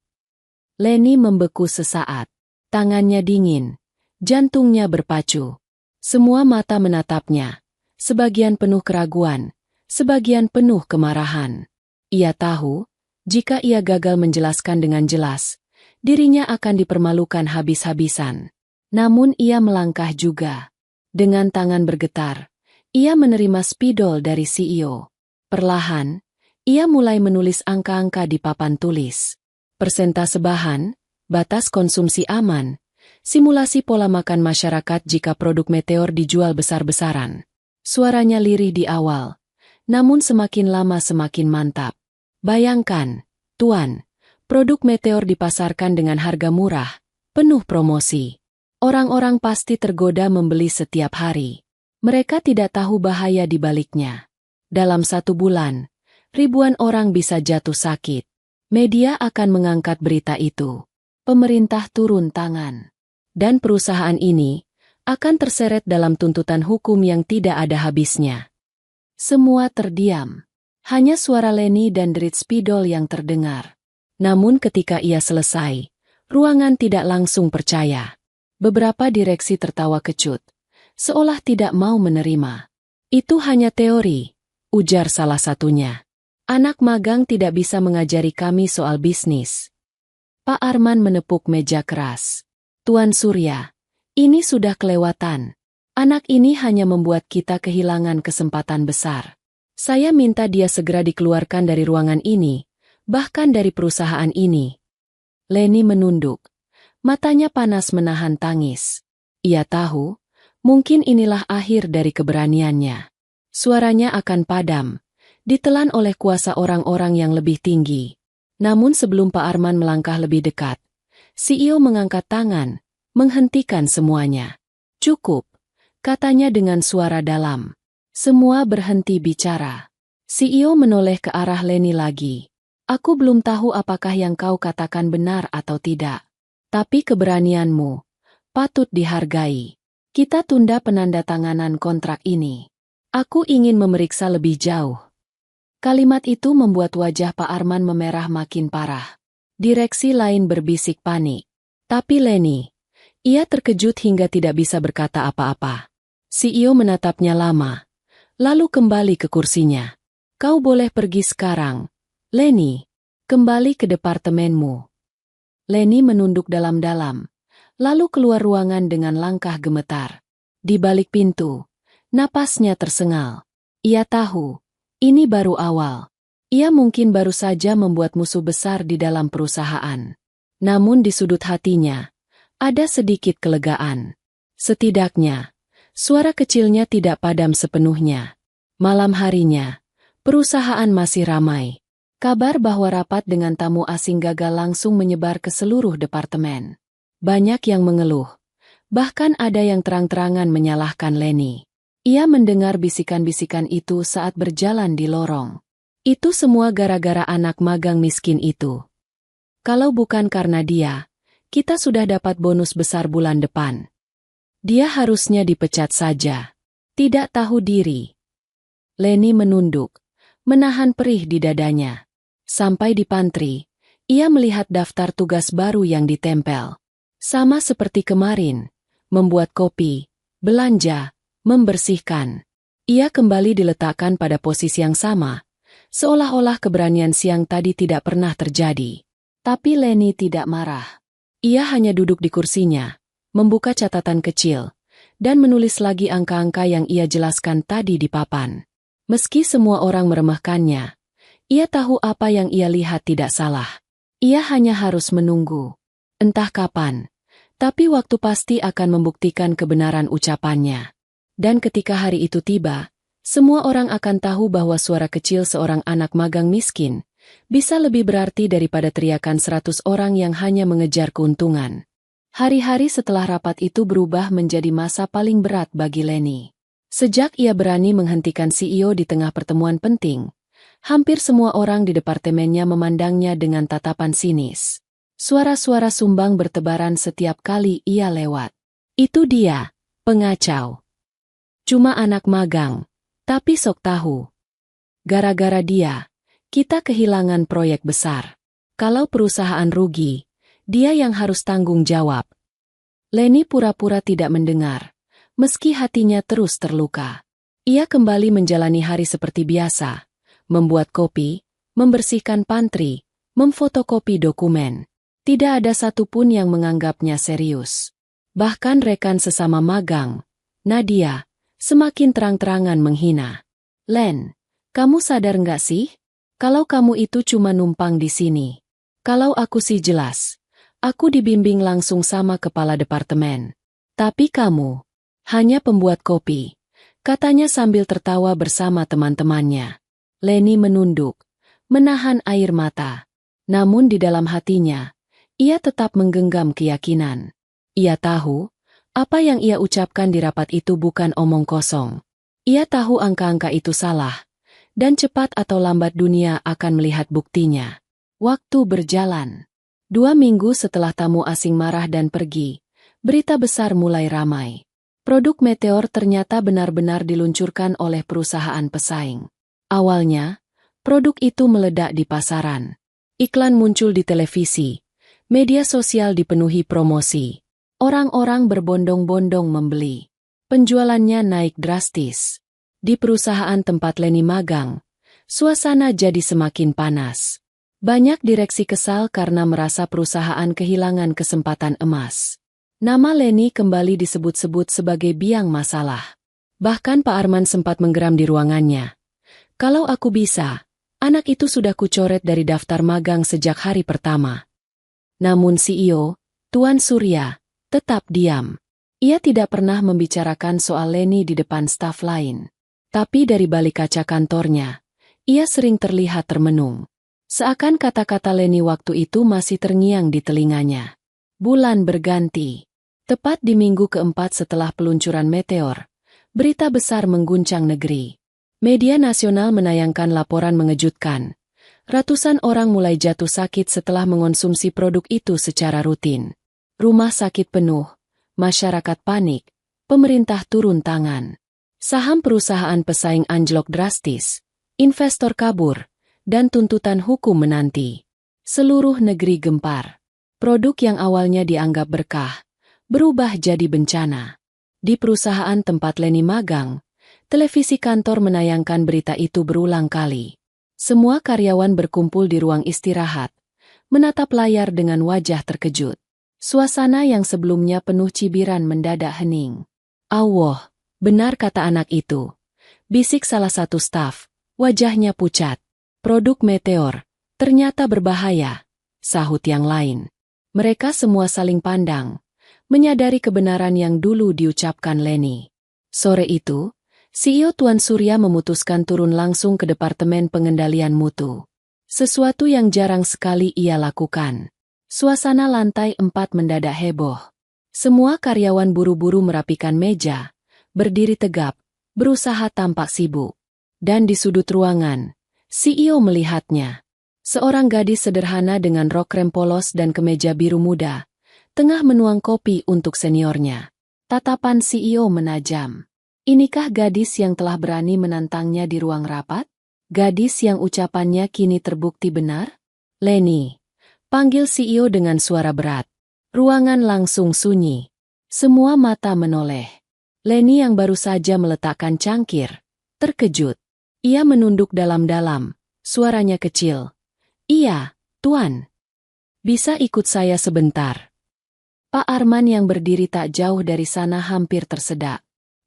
Leni membeku sesaat. Tangannya dingin, jantungnya berpacu. Semua mata menatapnya, sebagian penuh keraguan, sebagian penuh kemarahan. Ia tahu, jika ia gagal menjelaskan dengan jelas, dirinya akan dipermalukan habis-habisan. Namun ia melangkah juga. Dengan tangan bergetar, ia menerima spidol dari CEO. Perlahan, ia mulai menulis angka-angka di papan tulis. Persentase bahan, batas konsumsi aman, simulasi pola makan masyarakat jika produk meteor dijual besar-besaran. Suaranya lirih di awal, namun semakin lama semakin mantap. Bayangkan, Tuan, produk meteor dipasarkan dengan harga murah, penuh promosi. Orang-orang pasti tergoda membeli setiap hari. Mereka tidak tahu bahaya di baliknya. Dalam 1 bulan, ribuan orang bisa jatuh sakit. Media akan mengangkat berita itu. Pemerintah turun tangan. Dan perusahaan ini akan terseret dalam tuntutan hukum yang tidak ada habisnya. Semua terdiam. Hanya suara Leni dan derit spidol yang terdengar. Namun ketika ia selesai, ruangan tidak langsung percaya. Beberapa direksi tertawa kecut, seolah tidak mau menerima. Itu hanya teori, ujar salah satunya. Anak magang tidak bisa mengajari kami soal bisnis. Pak Arman menepuk meja keras. Tuan Surya, ini sudah kelewatan. Anak ini hanya membuat kita kehilangan kesempatan besar. Saya minta dia segera dikeluarkan dari ruangan ini, bahkan dari perusahaan ini. Leni menunduk. Matanya panas menahan tangis. Ia tahu, mungkin inilah akhir dari keberaniannya. Suaranya akan padam, ditelan oleh kuasa orang-orang yang lebih tinggi. Namun sebelum Pak Arman melangkah lebih dekat, CEO mengangkat tangan, menghentikan semuanya. Cukup, katanya dengan suara dalam. Semua berhenti bicara. CEO menoleh ke arah Leni lagi. Aku belum tahu apakah yang kau katakan benar atau tidak. Tapi keberanianmu patut dihargai. Kita tunda penandatanganan kontrak ini. Aku ingin memeriksa lebih jauh. Kalimat itu membuat wajah Pak Arman memerah makin parah. Direksi lain berbisik panik. Tapi Leni, ia terkejut hingga tidak bisa berkata apa-apa. CEO menatapnya lama, lalu kembali ke kursinya. Kau boleh pergi sekarang. Leni, kembali ke departemenmu. Leni menunduk dalam-dalam, lalu keluar ruangan dengan langkah gemetar. Di balik pintu, napasnya tersengal. Ia tahu, ini baru awal. Ia mungkin baru saja membuat musuh besar di dalam perusahaan. Namun di sudut hatinya, ada sedikit kelegaan. Setidaknya, suara kecilnya tidak padam sepenuhnya. Malam harinya, perusahaan masih ramai. Kabar bahwa rapat dengan tamu asing gagal langsung menyebar ke seluruh departemen. Banyak yang mengeluh. Bahkan ada yang terang-terangan menyalahkan Leni. Ia mendengar bisikan-bisikan itu saat berjalan di lorong. Itu semua gara-gara anak magang miskin itu. Kalau bukan karena dia, kita sudah dapat bonus besar bulan depan. Dia harusnya dipecat saja. Tidak tahu diri. Leni menunduk, menahan perih di dadanya. Sampai di pantry, ia melihat daftar tugas baru yang ditempel. Sama seperti kemarin, membuat kopi, belanja, membersihkan. Ia kembali diletakkan pada posisi yang sama, seolah-olah keberanian siang tadi tidak pernah terjadi. Tapi Leni tidak marah. Ia hanya duduk di kursinya, membuka catatan kecil, dan menulis lagi angka-angka yang ia jelaskan tadi di papan. Meski semua orang meremehkannya, ia tahu apa yang ia lihat tidak salah. Ia hanya harus menunggu. Entah kapan, tapi waktu pasti akan membuktikan kebenaran ucapannya. Dan ketika hari itu tiba, semua orang akan tahu bahwa suara kecil seorang anak magang miskin bisa lebih berarti daripada teriakan 100 orang yang hanya mengejar keuntungan. Hari-hari setelah rapat itu berubah menjadi masa paling berat bagi Leni. Sejak ia berani menghentikan CEO di tengah pertemuan penting, hampir semua orang di departemennya memandangnya dengan tatapan sinis. Suara-suara sumbang bertebaran setiap kali ia lewat. Itu dia, pengacau. Cuma anak magang, tapi sok tahu. Gara-gara dia, kita kehilangan proyek besar. Kalau perusahaan rugi, dia yang harus tanggung jawab. Leni pura-pura tidak mendengar, meski hatinya terus terluka. Ia kembali menjalani hari seperti biasa. Membuat kopi, membersihkan pantry, memfotokopi dokumen. Tidak ada satupun yang menganggapnya serius. Bahkan rekan sesama magang, Nadia, semakin terang-terangan menghina. Len, kamu sadar nggak sih? Kalau kamu itu cuma numpang di sini. Kalau aku sih jelas. Aku dibimbing langsung sama kepala departemen. Tapi kamu, hanya pembuat kopi, katanya sambil tertawa bersama teman-temannya. Leni menunduk, menahan air mata. Namun di dalam hatinya, ia tetap menggenggam keyakinan. Ia tahu, apa yang ia ucapkan di rapat itu bukan omong kosong. Ia tahu angka-angka itu salah, dan cepat atau lambat dunia akan melihat buktinya. Waktu berjalan. 2 minggu setelah tamu asing marah dan pergi, berita besar mulai ramai. Produk Meteor ternyata benar-benar diluncurkan oleh perusahaan pesaing. Awalnya, produk itu meledak di pasaran. Iklan muncul di televisi. Media sosial dipenuhi promosi. Orang-orang berbondong-bondong membeli. Penjualannya naik drastis. Di perusahaan tempat Leni magang, suasana jadi semakin panas. Banyak direksi kesal karena merasa perusahaan kehilangan kesempatan emas. Nama Leni kembali disebut-sebut sebagai biang masalah. Bahkan Pak Arman sempat menggeram di ruangannya. Kalau aku bisa, anak itu sudah kucoret dari daftar magang sejak hari pertama. Namun CEO, Tuan Surya, tetap diam. Ia tidak pernah membicarakan soal Leni di depan staf lain. Tapi dari balik kaca kantornya, ia sering terlihat termenung. Seakan kata-kata Leni waktu itu masih terngiang di telinganya. Bulan berganti. Tepat di minggu keempat setelah peluncuran Meteor, berita besar mengguncang negeri. Media nasional menayangkan laporan mengejutkan. Ratusan orang mulai jatuh sakit setelah mengonsumsi produk itu secara rutin. Rumah sakit penuh, masyarakat panik, pemerintah turun tangan. Saham perusahaan pesaing anjlok drastis, investor kabur, dan tuntutan hukum menanti. Seluruh negeri gempar. Produk yang awalnya dianggap berkah, berubah jadi bencana. Di perusahaan tempat Leni magang, televisi kantor menayangkan berita itu berulang kali. Semua karyawan berkumpul di ruang istirahat, menatap layar dengan wajah terkejut. Suasana yang sebelumnya penuh cibiran mendadak hening. "Allah, benar kata anak itu," bisik salah satu staf, wajahnya pucat. "Produk Meteor, ternyata berbahaya," sahut yang lain. Mereka semua saling pandang, menyadari kebenaran yang dulu diucapkan Leni. Sore itu, CEO Tuan Surya memutuskan turun langsung ke Departemen Pengendalian Mutu. Sesuatu yang jarang sekali ia lakukan. Suasana lantai 4 mendadak heboh. Semua karyawan buru-buru merapikan meja, berdiri tegap, berusaha tampak sibuk. Dan di sudut ruangan, CEO melihatnya. Seorang gadis sederhana dengan rok krem polos dan kemeja biru muda, tengah menuang kopi untuk seniornya. Tatapan CEO menajam. Inikah gadis yang telah berani menantangnya di ruang rapat? Gadis yang ucapannya kini terbukti benar? "Leni," panggil CEO dengan suara berat. Ruangan langsung sunyi. Semua mata menoleh. Leni yang baru saja meletakkan cangkir, terkejut. Ia menunduk dalam-dalam, suaranya kecil. "Iya, Tuan. Bisa ikut saya sebentar?" Pak Arman yang berdiri tak jauh dari sana hampir tersedak.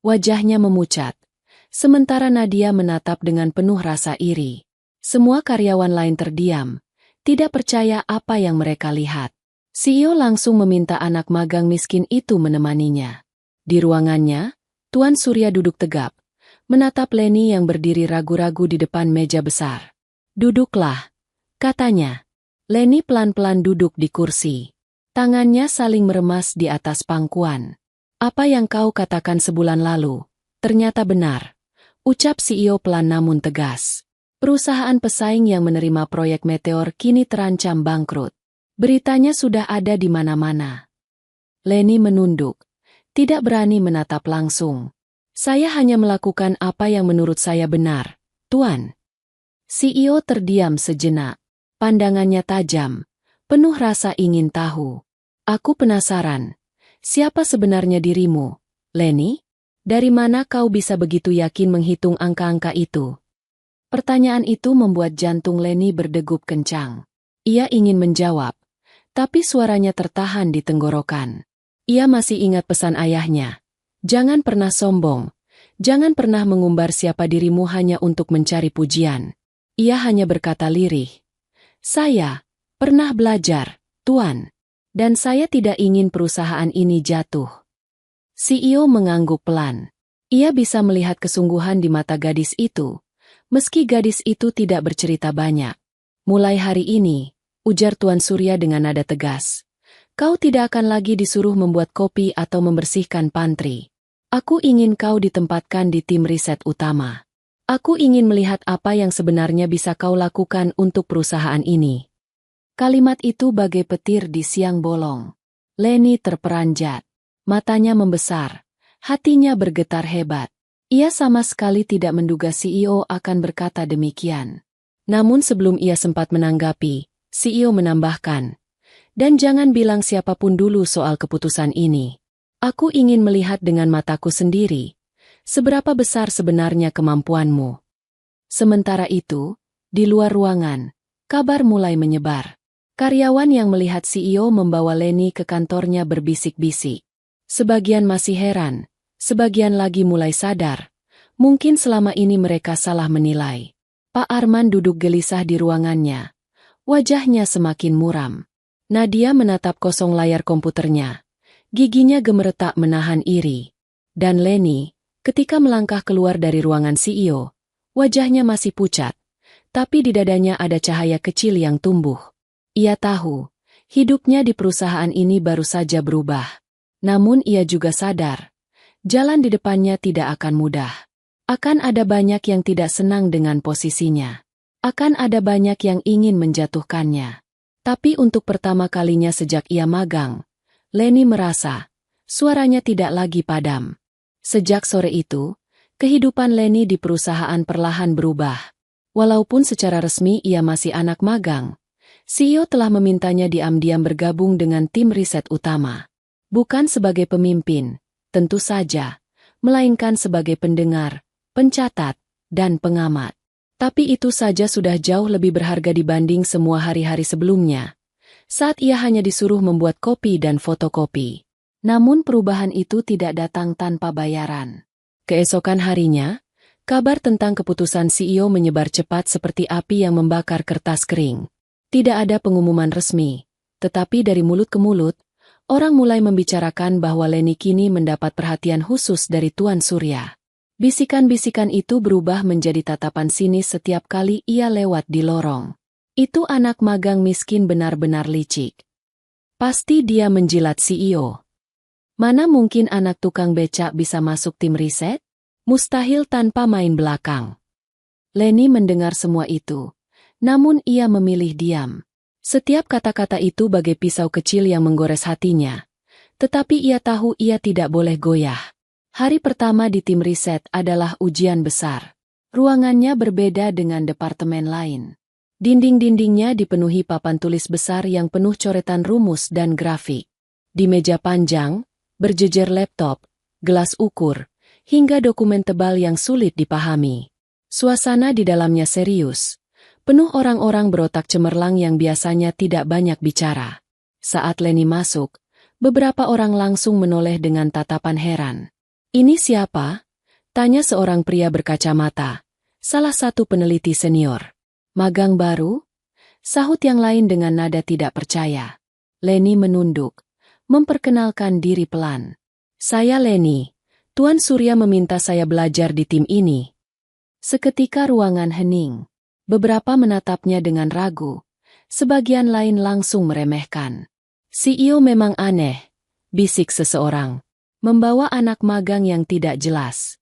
Wajahnya memucat, sementara Nadia menatap dengan penuh rasa iri. Semua karyawan lain terdiam, tidak percaya apa yang mereka lihat. CEO langsung meminta anak magang miskin itu menemaninya. Di ruangannya, Tuan Surya duduk tegap, menatap Leni yang berdiri ragu-ragu di depan meja besar. "Duduklah," katanya. Leni pelan-pelan duduk di kursi. Tangannya saling meremas di atas pangkuan. "Apa yang kau katakan sebulan lalu, ternyata benar," ucap CEO pelan namun tegas. Perusahaan pesaing yang menerima proyek Meteor kini terancam bangkrut. Beritanya sudah ada di mana-mana. Leni menunduk, tidak berani menatap langsung. "Saya hanya melakukan apa yang menurut saya benar, Tuan." CEO terdiam sejenak. Pandangannya tajam, penuh rasa ingin tahu. "Aku penasaran. Siapa sebenarnya dirimu, Leni? Dari mana kau bisa begitu yakin menghitung angka-angka itu?" Pertanyaan itu membuat jantung Leni berdegup kencang. Ia ingin menjawab, tapi suaranya tertahan di tenggorokan. Ia masih ingat pesan ayahnya. "Jangan pernah sombong. Jangan pernah mengumbar siapa dirimu hanya untuk mencari pujian." Ia hanya berkata lirih, "Saya pernah belajar, Tuan. Dan saya tidak ingin perusahaan ini jatuh." CEO mengangguk pelan. Ia bisa melihat kesungguhan di mata gadis itu, meski gadis itu tidak bercerita banyak. "Mulai hari ini," ujar Tuan Surya dengan nada tegas, "kau tidak akan lagi disuruh membuat kopi atau membersihkan pantry. Aku ingin kau ditempatkan di tim riset utama. Aku ingin melihat apa yang sebenarnya bisa kau lakukan untuk perusahaan ini." Kalimat itu bagai petir di siang bolong. Leni terperanjat. Matanya membesar. Hatinya bergetar hebat. Ia sama sekali tidak menduga CEO akan berkata demikian. Namun sebelum ia sempat menanggapi, CEO menambahkan, "Dan jangan bilang siapapun dulu soal keputusan ini. Aku ingin melihat dengan mataku sendiri, seberapa besar sebenarnya kemampuanmu." Sementara itu, di luar ruangan, kabar mulai menyebar. Karyawan yang melihat CEO membawa Leni ke kantornya berbisik-bisik. Sebagian masih heran, sebagian lagi mulai sadar. Mungkin selama ini mereka salah menilai. Pak Arman duduk gelisah di ruangannya. Wajahnya semakin muram. Nadia menatap kosong layar komputernya. Giginya gemeretak menahan iri. Dan Leni, ketika melangkah keluar dari ruangan CEO, wajahnya masih pucat. Tapi di dadanya ada cahaya kecil yang tumbuh. Ia tahu, hidupnya di perusahaan ini baru saja berubah. Namun ia juga sadar, jalan di depannya tidak akan mudah. Akan ada banyak yang tidak senang dengan posisinya. Akan ada banyak yang ingin menjatuhkannya. Tapi untuk pertama kalinya sejak ia magang, Leni merasa, suaranya tidak lagi padam. Sejak sore itu, kehidupan Leni di perusahaan perlahan berubah. Walaupun secara resmi ia masih anak magang, CEO telah memintanya diam-diam bergabung dengan tim riset utama. Bukan sebagai pemimpin, tentu saja, melainkan sebagai pendengar, pencatat, dan pengamat. Tapi itu saja sudah jauh lebih berharga dibanding semua hari-hari sebelumnya, saat ia hanya disuruh membuat kopi dan fotokopi. Namun perubahan itu tidak datang tanpa bayaran. Keesokan harinya, kabar tentang keputusan CEO menyebar cepat seperti api yang membakar kertas kering. Tidak ada pengumuman resmi, tetapi dari mulut ke mulut, orang mulai membicarakan bahwa Leni kini mendapat perhatian khusus dari Tuan Surya. Bisikan-bisikan itu berubah menjadi tatapan sinis setiap kali ia lewat di lorong. Itu anak magang miskin benar-benar licik. Pasti dia menjilat CEO. Mana mungkin anak tukang becak bisa masuk tim riset? Mustahil tanpa main belakang. Leni mendengar semua itu, namun ia memilih diam. Setiap kata-kata itu bagai pisau kecil yang menggores hatinya. Tetapi ia tahu ia tidak boleh goyah. Hari pertama di tim riset adalah ujian besar. Ruangannya berbeda dengan departemen lain. Dinding-dindingnya dipenuhi papan tulis besar yang penuh coretan rumus dan grafik. Di meja panjang, berjejer laptop, gelas ukur, hingga dokumen tebal yang sulit dipahami. Suasana di dalamnya serius. Penuh orang-orang berotak cemerlang yang biasanya tidak banyak bicara. Saat Leni masuk, beberapa orang langsung menoleh dengan tatapan heran. "Ini siapa?" tanya seorang pria berkacamata, salah satu peneliti senior. "Magang baru?" sahut yang lain dengan nada tidak percaya. Leni menunduk, memperkenalkan diri pelan. "Saya Leni. Tuan Surya meminta saya belajar di tim ini." Seketika ruangan hening. Beberapa menatapnya dengan ragu. Sebagian lain langsung meremehkan. "CEO memang aneh," bisik seseorang. "Membawa anak magang yang tidak jelas."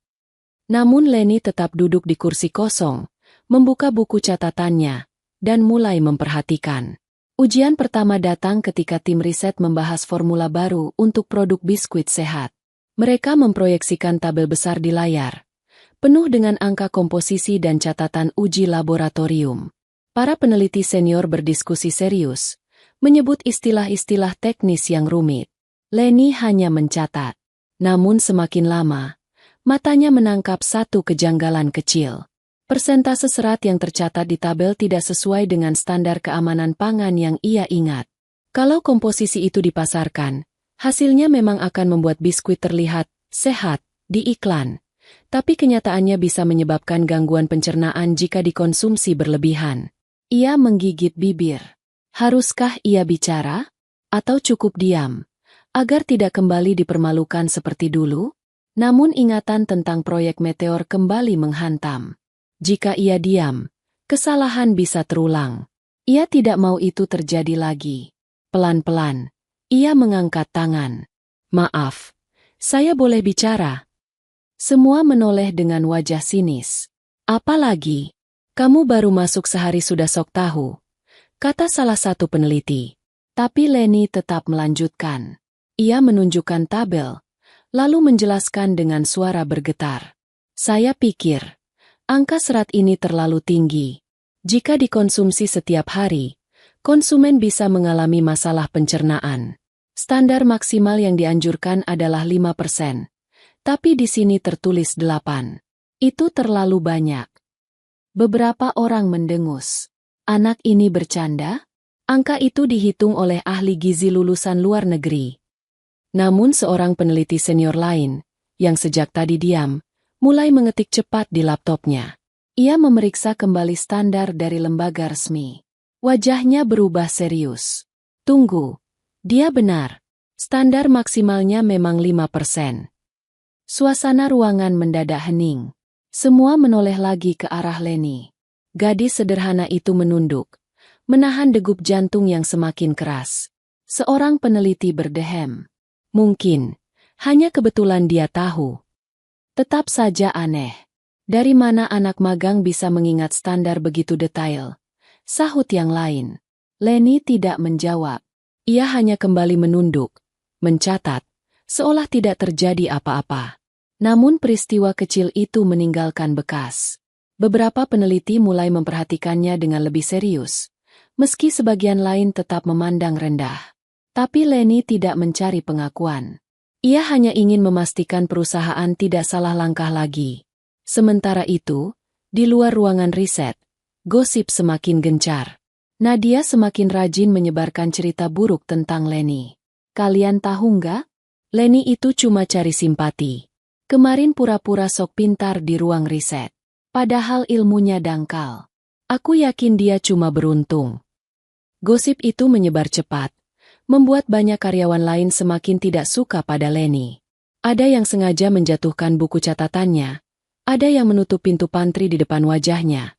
Namun Leni tetap duduk di kursi kosong, membuka buku catatannya, dan mulai memperhatikan. Ujian pertama datang ketika tim riset membahas formula baru untuk produk biskuit sehat. Mereka memproyeksikan tabel besar di layar, penuh dengan angka komposisi dan catatan uji laboratorium. Para peneliti senior berdiskusi serius, menyebut istilah-istilah teknis yang rumit. Leni hanya mencatat. Namun semakin lama, matanya menangkap satu kejanggalan kecil. Persentase serat yang tercatat di tabel tidak sesuai dengan standar keamanan pangan yang ia ingat. Kalau komposisi itu dipasarkan, hasilnya memang akan membuat biskuit terlihat sehat di iklan. Tapi kenyataannya bisa menyebabkan gangguan pencernaan jika dikonsumsi berlebihan. Ia menggigit bibir. Haruskah ia bicara? Atau cukup diam? Agar tidak kembali dipermalukan seperti dulu? Namun ingatan tentang proyek meteor kembali menghantam. Jika ia diam, kesalahan bisa terulang. Ia tidak mau itu terjadi lagi. Pelan-pelan, ia mengangkat tangan. "Maaf, saya boleh bicara?" Semua menoleh dengan wajah sinis. "Apalagi, kamu baru masuk sehari sudah sok tahu," kata salah satu peneliti. Tapi Leni tetap melanjutkan. Ia menunjukkan tabel, lalu menjelaskan dengan suara bergetar. "Saya pikir, angka serat ini terlalu tinggi. Jika dikonsumsi setiap hari, konsumen bisa mengalami masalah pencernaan. Standar maksimal yang dianjurkan adalah 5%. Tapi di sini tertulis 8. Itu terlalu banyak." Beberapa orang mendengus. Anak ini bercanda? Angka itu dihitung oleh ahli gizi lulusan luar negeri. Namun seorang peneliti senior lain, yang sejak tadi diam, mulai mengetik cepat di laptopnya. Ia memeriksa kembali standar dari lembaga resmi. Wajahnya berubah serius. Tunggu, dia benar. Standar maksimalnya memang 5%. Suasana ruangan mendadak hening. Semua menoleh lagi ke arah Leni. Gadis sederhana itu menunduk, menahan degup jantung yang semakin keras. Seorang peneliti berdehem. Mungkin, hanya kebetulan dia tahu. Tetap saja aneh. Dari mana anak magang bisa mengingat standar begitu detail? Sahut yang lain. Leni tidak menjawab. Ia hanya kembali menunduk, mencatat, seolah tidak terjadi apa-apa. Namun peristiwa kecil itu meninggalkan bekas. Beberapa peneliti mulai memperhatikannya dengan lebih serius, meski sebagian lain tetap memandang rendah. Tapi Leni tidak mencari pengakuan. Ia hanya ingin memastikan perusahaan tidak salah langkah lagi. Sementara itu, di luar ruangan riset, gosip semakin gencar. Nadia semakin rajin menyebarkan cerita buruk tentang Leni. Kalian tahu nggak? Leni itu cuma cari simpati. Kemarin pura-pura sok pintar di ruang riset. Padahal ilmunya dangkal. Aku yakin dia cuma beruntung. Gosip itu menyebar cepat, membuat banyak karyawan lain semakin tidak suka pada Leni. Ada yang sengaja menjatuhkan buku catatannya, ada yang menutup pintu pantry di depan wajahnya.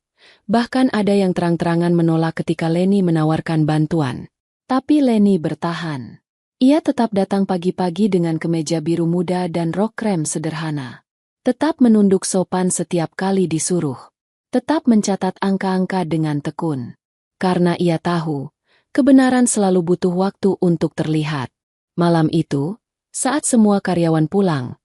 Bahkan ada yang terang-terangan menolak ketika Leni menawarkan bantuan. Tapi Leni bertahan. Ia tetap datang pagi-pagi dengan kemeja biru muda dan rok krem sederhana. Tetap menunduk sopan setiap kali disuruh. Tetap mencatat angka-angka dengan tekun. Karena ia tahu, kebenaran selalu butuh waktu untuk terlihat. Malam itu, saat semua karyawan pulang,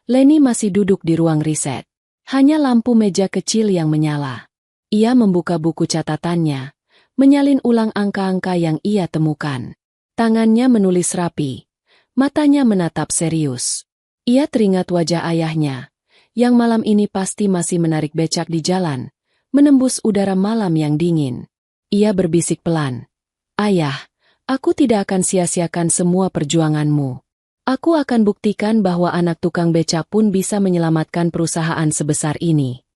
Leni masih duduk di ruang riset. Hanya lampu meja kecil yang menyala. Ia membuka buku catatannya, menyalin ulang angka-angka yang ia temukan. Tangannya menulis rapi, matanya menatap serius. Ia teringat wajah ayahnya, yang malam ini pasti masih menarik becak di jalan, menembus udara malam yang dingin. Ia berbisik pelan, "Ayah, aku tidak akan sia-siakan semua perjuanganmu. Aku akan buktikan bahwa anak tukang becak pun bisa menyelamatkan perusahaan sebesar ini."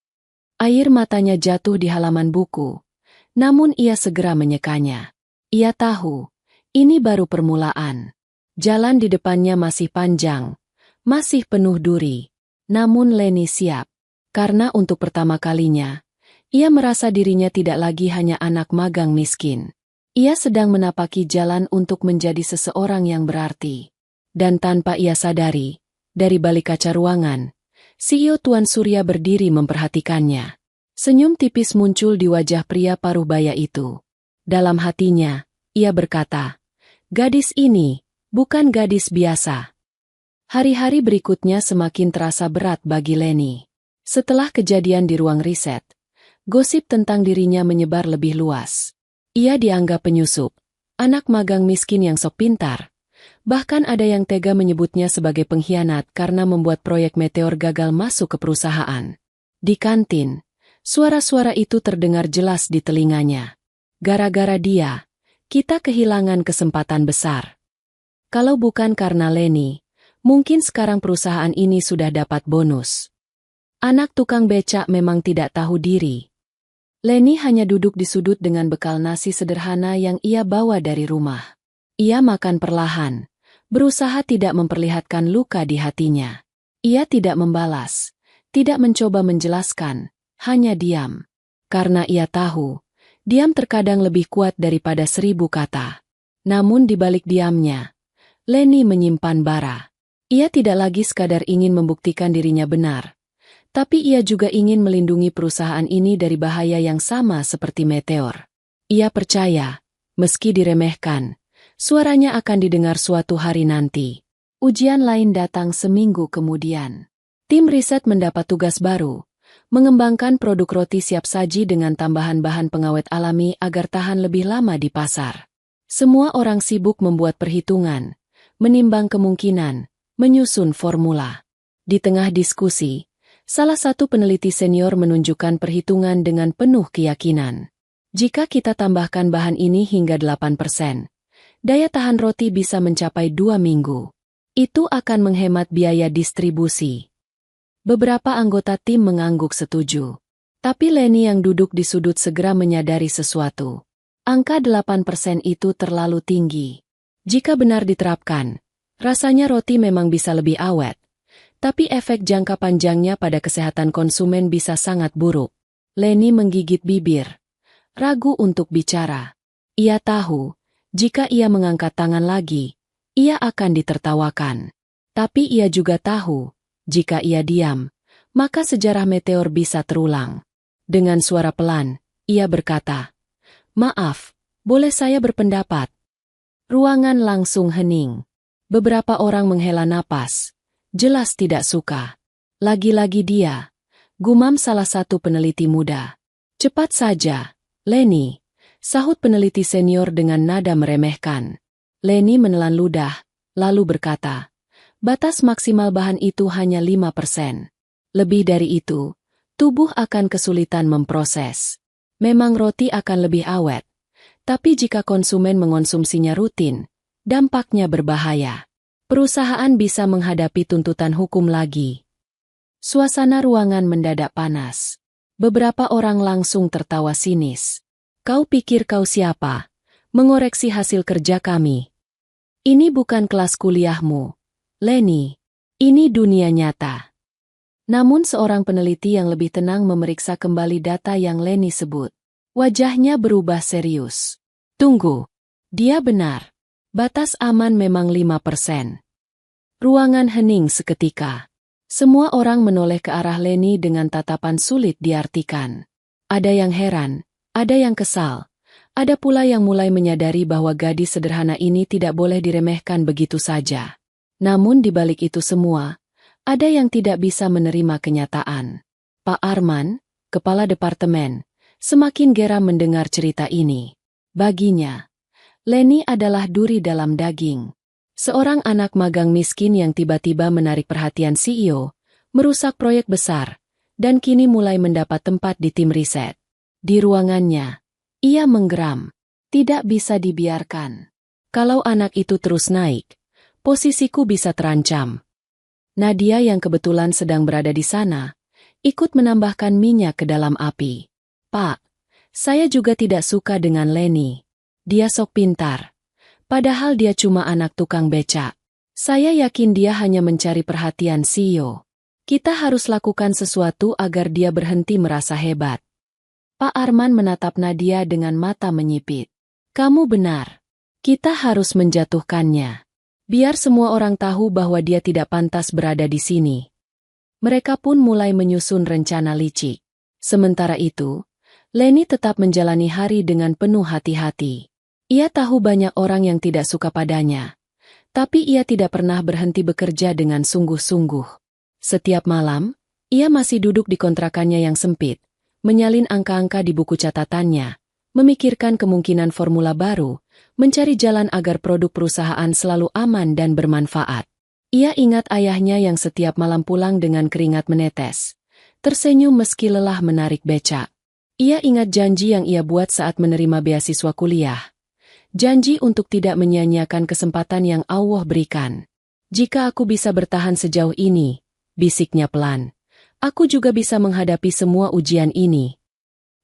Air matanya jatuh di halaman buku, namun ia segera menyekanya. Ia tahu, ini baru permulaan. Jalan di depannya masih panjang, masih penuh duri. Namun Leni siap, karena untuk pertama kalinya, ia merasa dirinya tidak lagi hanya anak magang miskin. Ia sedang menapaki jalan untuk menjadi seseorang yang berarti. Dan tanpa ia sadari, dari balik kaca ruangan, CEO Tuan Surya berdiri memperhatikannya. Senyum tipis muncul di wajah pria paruh baya itu. Dalam hatinya, ia berkata, "Gadis ini, bukan gadis biasa." Hari-hari berikutnya semakin terasa berat bagi Leni. Setelah kejadian di ruang riset, gosip tentang dirinya menyebar lebih luas. Ia dianggap penyusup, anak magang miskin yang sok pintar. Bahkan ada yang tega menyebutnya sebagai pengkhianat karena membuat proyek Meteor gagal masuk ke perusahaan. Di kantin, suara-suara itu terdengar jelas di telinganya. Gara-gara dia, kita kehilangan kesempatan besar. Kalau bukan karena Leni, mungkin sekarang perusahaan ini sudah dapat bonus. Anak tukang becak memang tidak tahu diri. Leni hanya duduk di sudut dengan bekal nasi sederhana yang ia bawa dari rumah. Ia makan perlahan, berusaha tidak memperlihatkan luka di hatinya. Ia tidak membalas, tidak mencoba menjelaskan, hanya diam. Karena ia tahu, diam terkadang lebih kuat daripada 1000 kata. Namun di balik diamnya, Leni menyimpan bara. Ia tidak lagi sekadar ingin membuktikan dirinya benar, tapi ia juga ingin melindungi perusahaan ini dari bahaya yang sama seperti Meteor. Ia percaya, meski diremehkan, suaranya akan didengar suatu hari nanti. Ujian lain datang seminggu kemudian. Tim riset mendapat tugas baru, mengembangkan produk roti siap saji dengan tambahan bahan pengawet alami agar tahan lebih lama di pasar. Semua orang sibuk membuat perhitungan, menimbang kemungkinan, menyusun formula. Di tengah diskusi, salah satu peneliti senior menunjukkan perhitungan dengan penuh keyakinan. Jika kita tambahkan bahan ini hingga 8%, daya tahan roti bisa mencapai 2 minggu. Itu akan menghemat biaya distribusi. Beberapa anggota tim mengangguk setuju. Tapi Leni yang duduk di sudut segera menyadari sesuatu. Angka 8% itu terlalu tinggi. Jika benar diterapkan, rasanya roti memang bisa lebih awet. Tapi efek jangka panjangnya pada kesehatan konsumen bisa sangat buruk. Leni menggigit bibir, ragu untuk bicara. Ia tahu, jika ia mengangkat tangan lagi, ia akan ditertawakan. Tapi ia juga tahu, jika ia diam, maka sejarah meteor bisa terulang. Dengan suara pelan, ia berkata, "Maaf, boleh saya berpendapat?" Ruangan langsung hening. Beberapa orang menghela napas, jelas tidak suka. Lagi-lagi dia, gumam salah satu peneliti muda. "Cepat saja, Leni," sahut peneliti senior dengan nada meremehkan. Leni menelan ludah, lalu berkata, "Batas maksimal bahan itu hanya 5%. Lebih dari itu, tubuh akan kesulitan memproses. Memang roti akan lebih awet, tapi jika konsumen mengonsumsinya rutin, dampaknya berbahaya. Perusahaan bisa menghadapi tuntutan hukum lagi." Suasana ruangan mendadak panas. Beberapa orang langsung tertawa sinis. "Kau pikir kau siapa? Mengoreksi hasil kerja kami. Ini bukan kelas kuliahmu, Leni. Ini dunia nyata." Namun seorang peneliti yang lebih tenang memeriksa kembali data yang Leni sebut. Wajahnya berubah serius. "Tunggu. Dia benar. Batas aman memang 5%. Ruangan hening seketika. Semua orang menoleh ke arah Leni dengan tatapan sulit diartikan. Ada yang heran, ada yang kesal, ada pula yang mulai menyadari bahwa gadis sederhana ini tidak boleh diremehkan begitu saja. Namun di balik itu semua, ada yang tidak bisa menerima kenyataan. Pak Arman, kepala departemen, semakin geram mendengar cerita ini. Baginya, Leni adalah duri dalam daging. Seorang anak magang miskin yang tiba-tiba menarik perhatian CEO, merusak proyek besar, dan kini mulai mendapat tempat di tim riset. Di ruangannya, ia menggeram. Tidak bisa dibiarkan. Kalau anak itu terus naik, posisiku bisa terancam. Nadia yang kebetulan sedang berada di sana, ikut menambahkan minyak ke dalam api. "Pak, saya juga tidak suka dengan Leni. Dia sok pintar. Padahal dia cuma anak tukang becak. Saya yakin dia hanya mencari perhatian CEO. Kita harus lakukan sesuatu agar dia berhenti merasa hebat." Pak Arman menatap Nadia dengan mata menyipit. "Kamu benar. Kita harus menjatuhkannya. Biar semua orang tahu bahwa dia tidak pantas berada di sini." Mereka pun mulai menyusun rencana licik. Sementara itu, Leni tetap menjalani hari dengan penuh hati-hati. Ia tahu banyak orang yang tidak suka padanya, tapi ia tidak pernah berhenti bekerja dengan sungguh-sungguh. Setiap malam, ia masih duduk di kontrakannya yang sempit, menyalin angka-angka di buku catatannya, memikirkan kemungkinan formula baru, mencari jalan agar produk perusahaan selalu aman dan bermanfaat. Ia ingat ayahnya yang setiap malam pulang dengan keringat menetes, tersenyum meski lelah menarik becak. Ia ingat janji yang ia buat saat menerima beasiswa kuliah. Janji untuk tidak menyia-nyiakan kesempatan yang Allah berikan. "Jika aku bisa bertahan sejauh ini," bisiknya pelan, "aku juga bisa menghadapi semua ujian ini."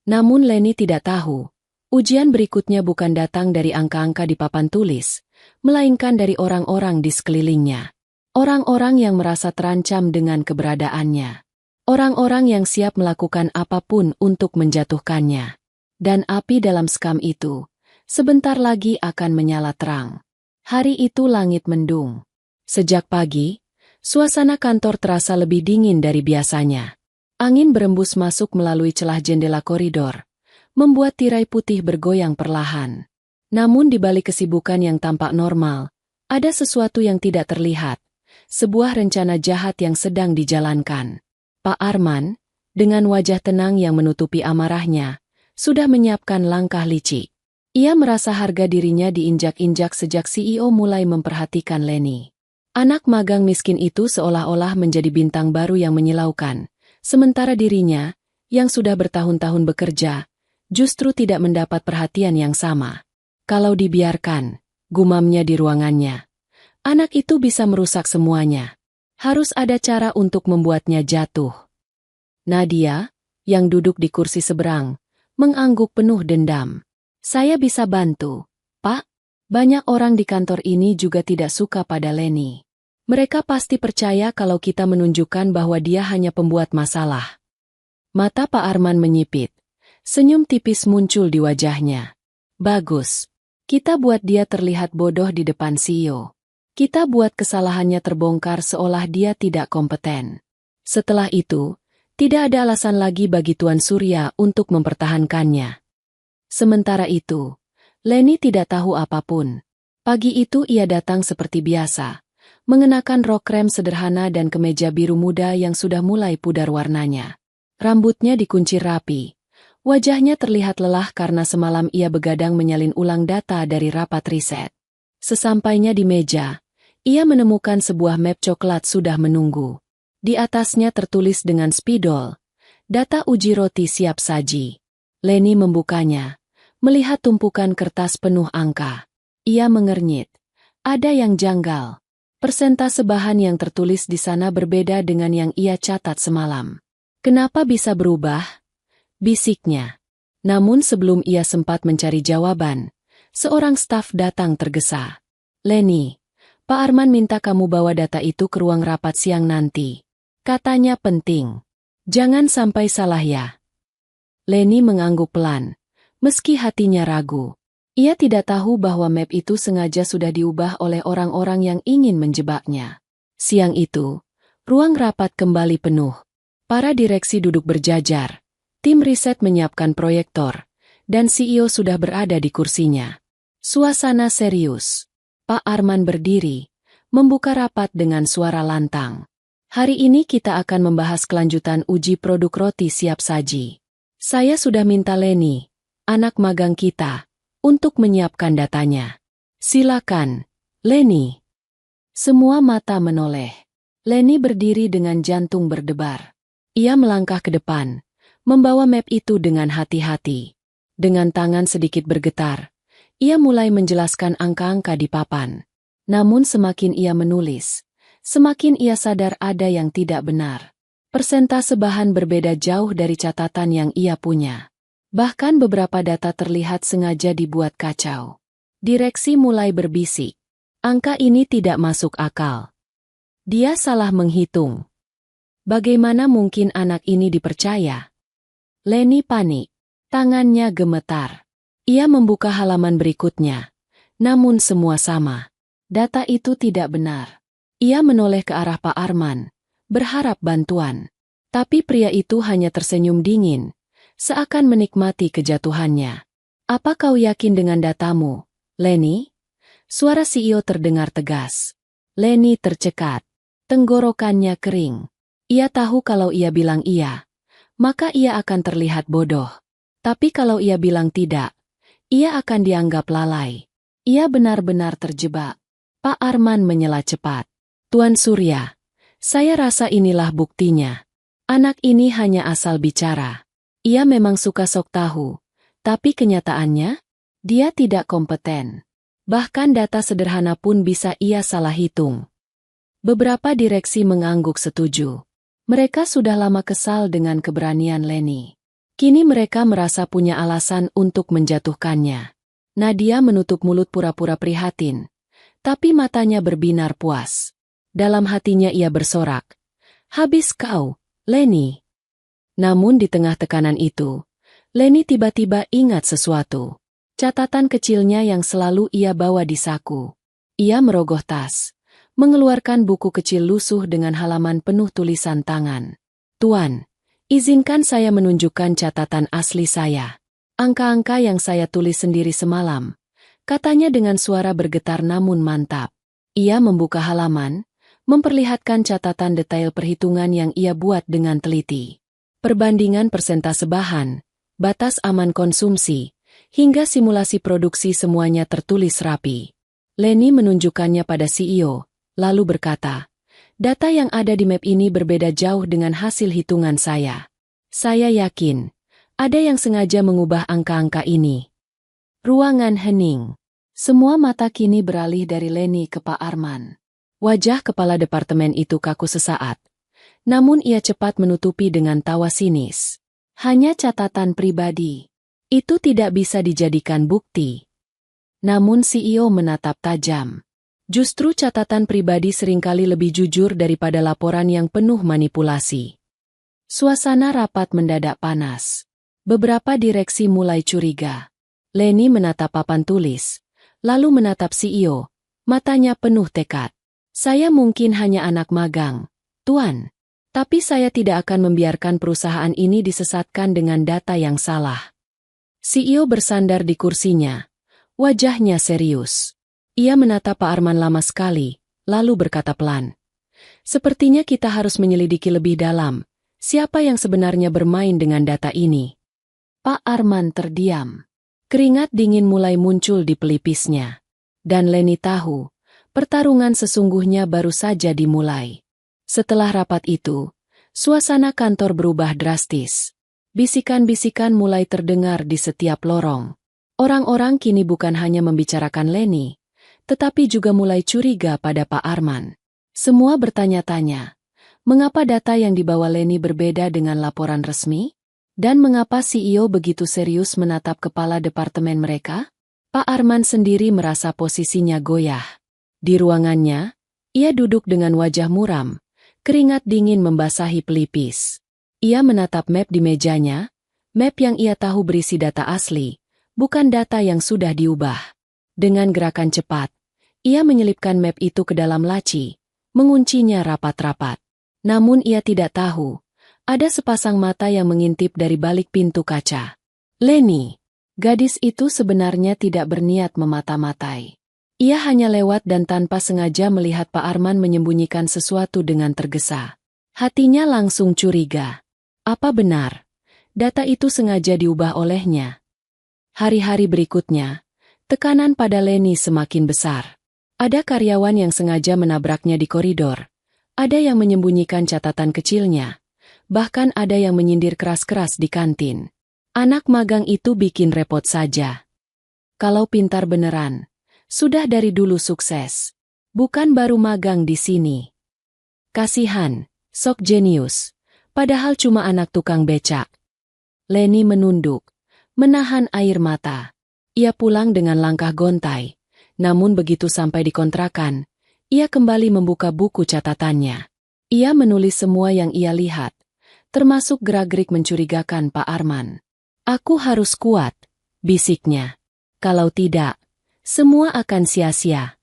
Namun Leni tidak tahu, ujian berikutnya bukan datang dari angka-angka di papan tulis, melainkan dari orang-orang di sekelilingnya. Orang-orang yang merasa terancam dengan keberadaannya. Orang-orang yang siap melakukan apapun untuk menjatuhkannya. Dan api dalam sekam itu, sebentar lagi akan menyala terang. Hari itu langit mendung. Sejak pagi, suasana kantor terasa lebih dingin dari biasanya. Angin berembus masuk melalui celah jendela koridor, membuat tirai putih bergoyang perlahan. Namun di balik kesibukan yang tampak normal, ada sesuatu yang tidak terlihat, sebuah rencana jahat yang sedang dijalankan. Pak Arman, dengan wajah tenang yang menutupi amarahnya, sudah menyiapkan langkah licik. Ia merasa harga dirinya diinjak-injak sejak CEO mulai memperhatikan Leni. Anak magang miskin itu seolah-olah menjadi bintang baru yang menyilaukan, sementara dirinya, yang sudah bertahun-tahun bekerja, justru tidak mendapat perhatian yang sama. Kalau dibiarkan, gumamnya di ruangannya, anak itu bisa merusak semuanya. Harus ada cara untuk membuatnya jatuh. Nadia, yang duduk di kursi seberang, mengangguk penuh dendam. Saya bisa bantu, Pak. Banyak orang di kantor ini juga tidak suka pada Leni. Mereka pasti percaya kalau kita menunjukkan bahwa dia hanya pembuat masalah. Mata Pak Arman menyipit. Senyum tipis muncul di wajahnya. Bagus. Kita buat dia terlihat bodoh di depan CEO. Kita buat kesalahannya terbongkar seolah dia tidak kompeten. Setelah itu, tidak ada alasan lagi bagi Tuan Surya untuk mempertahankannya. Sementara itu, Leni tidak tahu apapun. Pagi itu ia datang seperti biasa, mengenakan rok krem sederhana dan kemeja biru muda yang sudah mulai pudar warnanya. Rambutnya dikuncir rapi. Wajahnya terlihat lelah karena semalam ia begadang menyalin ulang data dari rapat riset. Sesampainya di meja, ia menemukan sebuah map coklat sudah menunggu. Di atasnya tertulis dengan spidol, data uji roti siap saji. Leni membukanya, melihat tumpukan kertas penuh angka. Ia mengernyit. Ada yang janggal. Persentase bahan yang tertulis di sana berbeda dengan yang ia catat semalam. Kenapa bisa berubah? Bisiknya. Namun sebelum ia sempat mencari jawaban, seorang staf datang tergesa. Leni, Pak Arman minta kamu bawa data itu ke ruang rapat siang nanti. Katanya penting. Jangan sampai salah ya. Leni mengangguk pelan, meski hatinya ragu. Ia tidak tahu bahwa map itu sengaja sudah diubah oleh orang-orang yang ingin menjebaknya. Siang itu, ruang rapat kembali penuh. Para direksi duduk berjajar. Tim riset menyiapkan proyektor, dan CEO sudah berada di kursinya. Suasana serius. Pak Arman berdiri, membuka rapat dengan suara lantang. Hari ini kita akan membahas kelanjutan uji produk roti siap saji. Saya sudah minta Leni, anak magang kita, untuk menyiapkan datanya. Silakan, Leni. Semua mata menoleh. Leni berdiri dengan jantung berdebar. Ia melangkah ke depan, membawa map itu dengan hati-hati. Dengan tangan sedikit bergetar, ia mulai menjelaskan angka-angka di papan. Namun semakin ia menulis, semakin ia sadar ada yang tidak benar. Persentase bahan berbeda jauh dari catatan yang ia punya. Bahkan beberapa data terlihat sengaja dibuat kacau. Direksi mulai berbisik. Angka ini tidak masuk akal. Dia salah menghitung. Bagaimana mungkin anak ini dipercaya? Leni panik. Tangannya gemetar. Ia membuka halaman berikutnya. Namun semua sama. Data itu tidak benar. Ia menoleh ke arah Pak Arman, berharap bantuan. Tapi pria itu hanya tersenyum dingin, seakan menikmati kejatuhannya. Apa kau yakin dengan datamu, Leni? Suara CEO terdengar tegas. Leni tercekat. Tenggorokannya kering. Ia tahu kalau ia bilang iya, maka ia akan terlihat bodoh. Tapi kalau ia bilang tidak, ia akan dianggap lalai. Ia benar-benar terjebak. Pak Arman menyela cepat. Tuan Surya, saya rasa inilah buktinya. Anak ini hanya asal bicara. Ia memang suka sok tahu, tapi kenyataannya, dia tidak kompeten. Bahkan data sederhana pun bisa ia salah hitung. Beberapa direksi mengangguk setuju. Mereka sudah lama kesal dengan keberanian Leni. Kini mereka merasa punya alasan untuk menjatuhkannya. Nadia menutup mulut pura-pura prihatin, tapi matanya berbinar puas. Dalam hatinya ia bersorak, "Habis kau, Leni." Namun di tengah tekanan itu, Leni tiba-tiba ingat sesuatu. Catatan kecilnya yang selalu ia bawa di saku. Ia merogoh tas, mengeluarkan buku kecil lusuh dengan halaman penuh tulisan tangan. "Tuan, izinkan saya menunjukkan catatan asli saya. Angka-angka yang saya tulis sendiri semalam," katanya dengan suara bergetar namun mantap. Ia membuka halaman, memperlihatkan catatan detail perhitungan yang ia buat dengan teliti. Perbandingan persentase bahan, batas aman konsumsi, hingga simulasi produksi semuanya tertulis rapi. Leni menunjukkannya pada CEO, lalu berkata, "Data yang ada di map ini berbeda jauh dengan hasil hitungan saya. Saya yakin, ada yang sengaja mengubah angka-angka ini." Ruangan hening. Semua mata kini beralih dari Leni ke Pak Arman. Wajah kepala departemen itu kaku sesaat. Namun ia cepat menutupi dengan tawa sinis. "Hanya catatan pribadi. Itu tidak bisa dijadikan bukti. Namun CEO menatap tajam. Justru catatan pribadi seringkali lebih jujur daripada laporan yang penuh manipulasi. Suasana rapat mendadak panas. Beberapa direksi mulai curiga. Leni menatap papan tulis, lalu menatap CEO, matanya penuh tekad. Saya mungkin hanya anak magang, Tuan. Tapi saya tidak akan membiarkan perusahaan ini disesatkan dengan data yang salah. CEO bersandar di kursinya. Wajahnya serius. Ia menatap Pak Arman lama sekali, lalu berkata pelan. Sepertinya kita harus menyelidiki lebih dalam, siapa yang sebenarnya bermain dengan data ini. Pak Arman terdiam. Keringat dingin mulai muncul di pelipisnya. Dan Leni tahu, pertarungan sesungguhnya baru saja dimulai. Setelah rapat itu, suasana kantor berubah drastis. Bisikan-bisikan mulai terdengar di setiap lorong. Orang-orang kini bukan hanya membicarakan Leni, tetapi juga mulai curiga pada Pak Arman. Semua bertanya-tanya, mengapa data yang dibawa Leni berbeda dengan laporan resmi? Dan mengapa CEO begitu serius menatap kepala departemen mereka? Pak Arman sendiri merasa posisinya goyah. Di ruangannya, ia duduk dengan wajah muram, keringat dingin membasahi pelipis. Ia menatap map di mejanya, map yang ia tahu berisi data asli, bukan data yang sudah diubah. Dengan gerakan cepat, ia menyelipkan map itu ke dalam laci, menguncinya rapat-rapat. Namun ia tidak tahu, ada sepasang mata yang mengintip dari balik pintu kaca. Leni, gadis itu sebenarnya tidak berniat memata-matai. Ia hanya lewat dan tanpa sengaja melihat Pak Arman menyembunyikan sesuatu dengan tergesa. Hatinya langsung curiga. Apa benar? Data itu sengaja diubah olehnya. Hari-hari berikutnya, tekanan pada Leni semakin besar. Ada karyawan yang sengaja menabraknya di koridor. Ada yang menyembunyikan catatan kecilnya. Bahkan ada yang menyindir keras-keras di kantin. Anak magang itu bikin repot saja. Kalau pintar beneran, sudah dari dulu sukses. Bukan baru magang di sini. Kasihan, sok jenius. Padahal cuma anak tukang becak. Leni menunduk, menahan air mata. Ia pulang dengan langkah gontai, namun begitu sampai di kontrakan, ia kembali membuka buku catatannya. Ia menulis semua yang ia lihat, termasuk gerak-gerik mencurigakan Pak Arman. Aku harus kuat, bisiknya. Kalau tidak, semua akan sia-sia.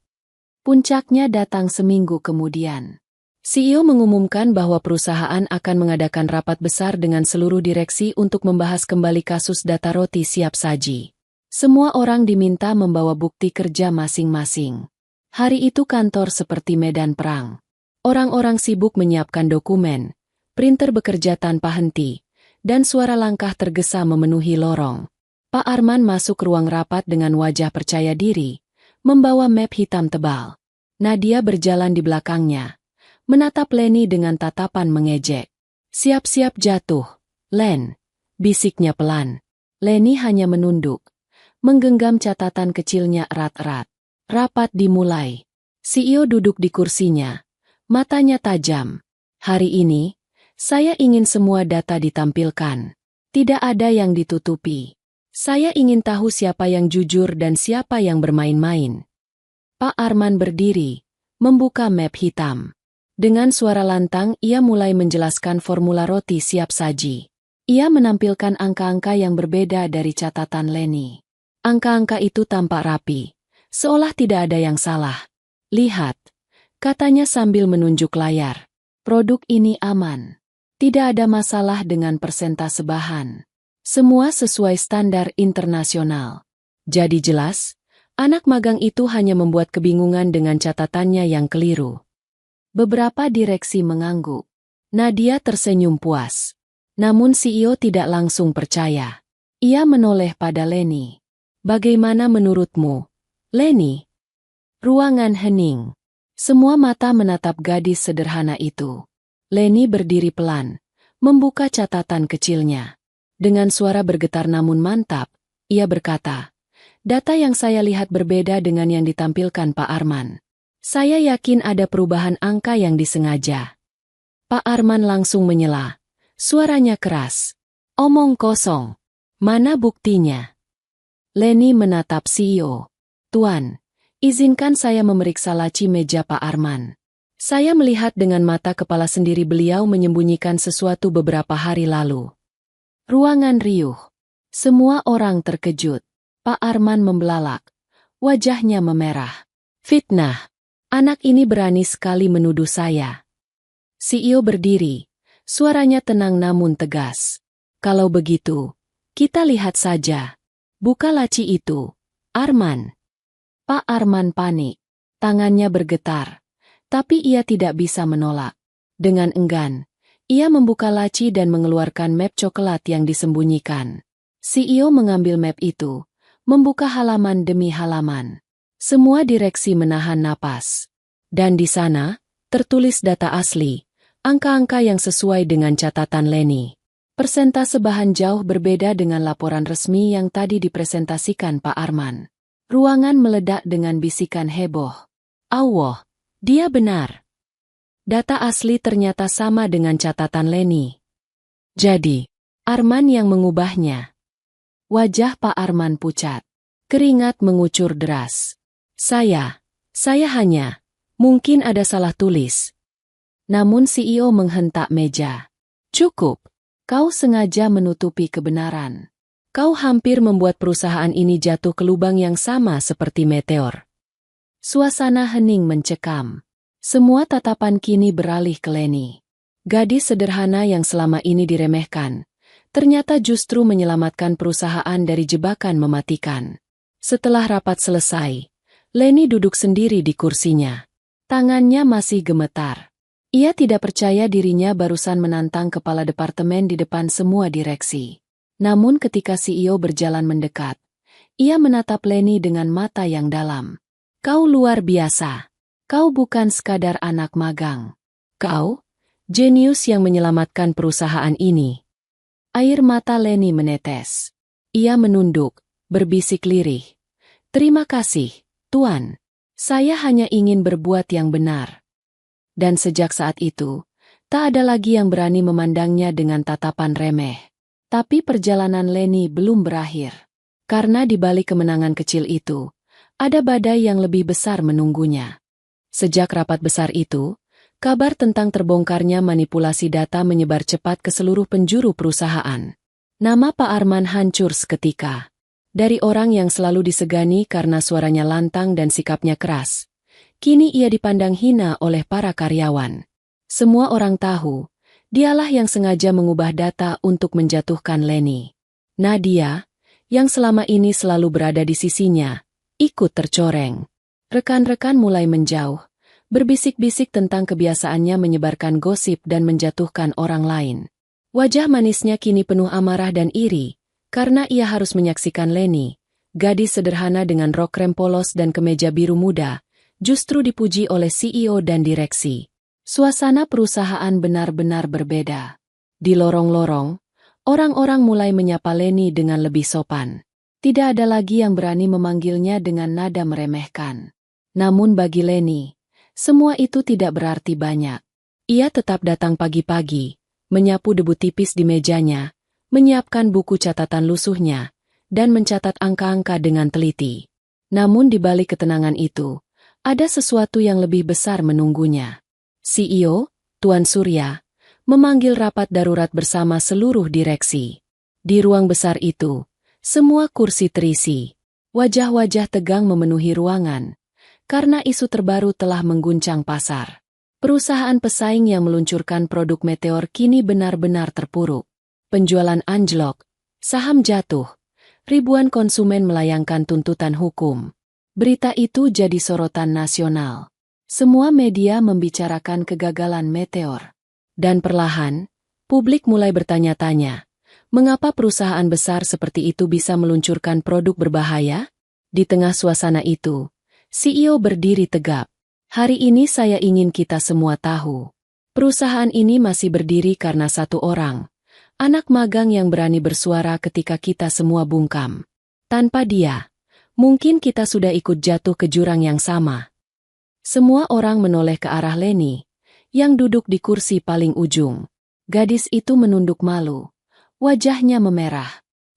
Puncaknya datang seminggu kemudian. CEO mengumumkan bahwa perusahaan akan mengadakan rapat besar dengan seluruh direksi untuk membahas kembali kasus data roti siap saji. Semua orang diminta membawa bukti kerja masing-masing. Hari itu kantor seperti medan perang. Orang-orang sibuk menyiapkan dokumen, printer bekerja tanpa henti, dan suara langkah tergesa memenuhi lorong. Pak Arman masuk ruang rapat dengan wajah percaya diri, membawa map hitam tebal. Nadia berjalan di belakangnya, menatap Leni dengan tatapan mengejek. Siap-siap jatuh, Len, bisiknya pelan. Leni hanya menunduk, menggenggam catatan kecilnya erat-erat. Rapat dimulai. CEO duduk di kursinya, matanya tajam. Hari ini, saya ingin semua data ditampilkan. Tidak ada yang ditutupi. Saya ingin tahu siapa yang jujur dan siapa yang bermain-main. Pak Arman berdiri, membuka map hitam. Dengan suara lantang ia mulai menjelaskan formula roti siap saji. Ia menampilkan angka-angka yang berbeda dari catatan Leni. Angka-angka itu tampak rapi, seolah tidak ada yang salah. Lihat, katanya sambil menunjuk layar. Produk ini aman. Tidak ada masalah dengan persentase bahan. Semua sesuai standar internasional. Jadi jelas, anak magang itu hanya membuat kebingungan dengan catatannya yang keliru. Beberapa direksi mengangguk. Nadia tersenyum puas. Namun CEO tidak langsung percaya. Ia menoleh pada Leni. Bagaimana menurutmu, Leni? Ruangan hening. Semua mata menatap gadis sederhana itu. Leni berdiri pelan, membuka catatan kecilnya. Dengan suara bergetar namun mantap, ia berkata, data yang saya lihat berbeda dengan yang ditampilkan Pak Arman. Saya yakin ada perubahan angka yang disengaja. Pak Arman langsung menyela. Suaranya keras. Omong kosong. Mana buktinya? Leni menatap CEO. Tuan, izinkan saya memeriksa laci meja Pak Arman. Saya melihat dengan mata kepala sendiri beliau menyembunyikan sesuatu beberapa hari lalu. Ruangan riuh. Semua orang terkejut. Pak Arman membelalak. Wajahnya memerah. Fitnah. Anak ini berani sekali menuduh saya. CEO berdiri. Suaranya tenang namun tegas. Kalau begitu, kita lihat saja. Buka laci itu. Arman. Pak Arman panik. Tangannya bergetar. Tapi ia tidak bisa menolak. Dengan enggan, ia membuka laci dan mengeluarkan map coklat yang disembunyikan. CEO mengambil map itu, membuka halaman demi halaman. Semua direksi menahan napas. Dan di sana, tertulis data asli, angka-angka yang sesuai dengan catatan Leni. Persentase bahan jauh berbeda dengan laporan resmi yang tadi dipresentasikan Pak Arman. Ruangan meledak dengan bisikan heboh. Allah! Dia benar. Data asli ternyata sama dengan catatan Leni. Jadi, Arman yang mengubahnya. Wajah Pak Arman pucat. Keringat mengucur deras. Saya hanya, mungkin ada salah tulis. Namun CEO menghentak meja. Cukup, kau sengaja menutupi kebenaran. Kau hampir membuat perusahaan ini jatuh ke lubang yang sama seperti meteor. Suasana hening mencekam. Semua tatapan kini beralih ke Leni. Gadis sederhana yang selama ini diremehkan, ternyata justru menyelamatkan perusahaan dari jebakan mematikan. Setelah rapat selesai, Leni duduk sendiri di kursinya. Tangannya masih gemetar. Ia tidak percaya dirinya barusan menantang kepala departemen di depan semua direksi. Namun ketika CEO berjalan mendekat, ia menatap Leni dengan mata yang dalam. Kau luar biasa. Kau bukan sekadar anak magang. Kau, jenius yang menyelamatkan perusahaan ini. Air mata Leni menetes. Ia menunduk, berbisik lirih. Terima kasih, Tuan. Saya hanya ingin berbuat yang benar. Dan sejak saat itu, tak ada lagi yang berani memandangnya dengan tatapan remeh. Tapi perjalanan Leni belum berakhir. Karena di balik kemenangan kecil itu, ada badai yang lebih besar menunggunya. Sejak rapat besar itu, kabar tentang terbongkarnya manipulasi data menyebar cepat ke seluruh penjuru perusahaan. Nama Pak Arman hancur seketika. Dari orang yang selalu disegani karena suaranya lantang dan sikapnya keras, kini ia dipandang hina oleh para karyawan. Semua orang tahu, dialah yang sengaja mengubah data untuk menjatuhkan Leni. Nadia, yang selama ini selalu berada di sisinya, ikut tercoreng. Rekan-rekan mulai menjauh, berbisik-bisik tentang kebiasaannya menyebarkan gosip dan menjatuhkan orang lain. Wajah manisnya kini penuh amarah dan iri, karena ia harus menyaksikan Leni, gadis sederhana dengan rok krem polos dan kemeja biru muda, justru dipuji oleh CEO dan direksi. Suasana perusahaan benar-benar berbeda. Di lorong-lorong, orang-orang mulai menyapa Leni dengan lebih sopan. Tidak ada lagi yang berani memanggilnya dengan nada meremehkan. Namun bagi Leni, semua itu tidak berarti banyak. Ia tetap datang pagi-pagi, menyapu debu tipis di mejanya, menyiapkan buku catatan lusuhnya, dan mencatat angka-angka dengan teliti. Namun di balik ketenangan itu, ada sesuatu yang lebih besar menunggunya. CEO, Tuan Surya, memanggil rapat darurat bersama seluruh direksi. Di ruang besar itu, semua kursi terisi. Wajah-wajah tegang memenuhi ruangan, karena isu terbaru telah mengguncang pasar. Perusahaan pesaing yang meluncurkan produk meteor kini benar-benar terpuruk. Penjualan anjlok, saham jatuh, ribuan konsumen melayangkan tuntutan hukum. Berita itu jadi sorotan nasional. Semua media membicarakan kegagalan meteor. Dan perlahan, publik mulai bertanya-tanya, mengapa perusahaan besar seperti itu bisa meluncurkan produk berbahaya? Di tengah suasana itu, CEO berdiri tegap. Hari ini saya ingin kita semua tahu. Perusahaan ini masih berdiri karena satu orang. Anak magang yang berani bersuara ketika kita semua bungkam. Tanpa dia, mungkin kita sudah ikut jatuh ke jurang yang sama. Semua orang menoleh ke arah Leni, yang duduk di kursi paling ujung. Gadis itu menunduk malu. Wajahnya memerah.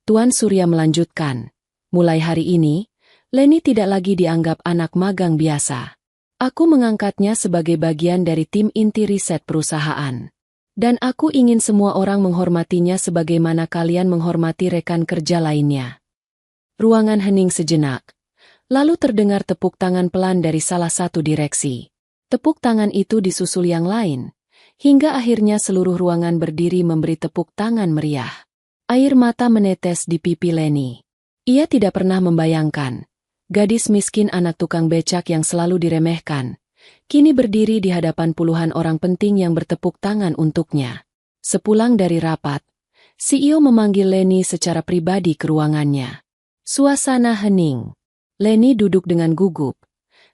Tuan Surya melanjutkan. Mulai hari ini, Leni tidak lagi dianggap anak magang biasa. Aku mengangkatnya sebagai bagian dari tim inti riset perusahaan. Dan aku ingin semua orang menghormatinya sebagaimana kalian menghormati rekan kerja lainnya. Ruangan hening sejenak. Lalu terdengar tepuk tangan pelan dari salah satu direksi. Tepuk tangan itu disusul yang lain. Hingga akhirnya seluruh ruangan berdiri memberi tepuk tangan meriah. Air mata menetes di pipi Leni. Ia tidak pernah membayangkan. Gadis miskin anak tukang becak yang selalu diremehkan, kini berdiri di hadapan puluhan orang penting yang bertepuk tangan untuknya. Sepulang dari rapat, CEO memanggil Leni secara pribadi ke ruangannya. Suasana hening. Leni duduk dengan gugup,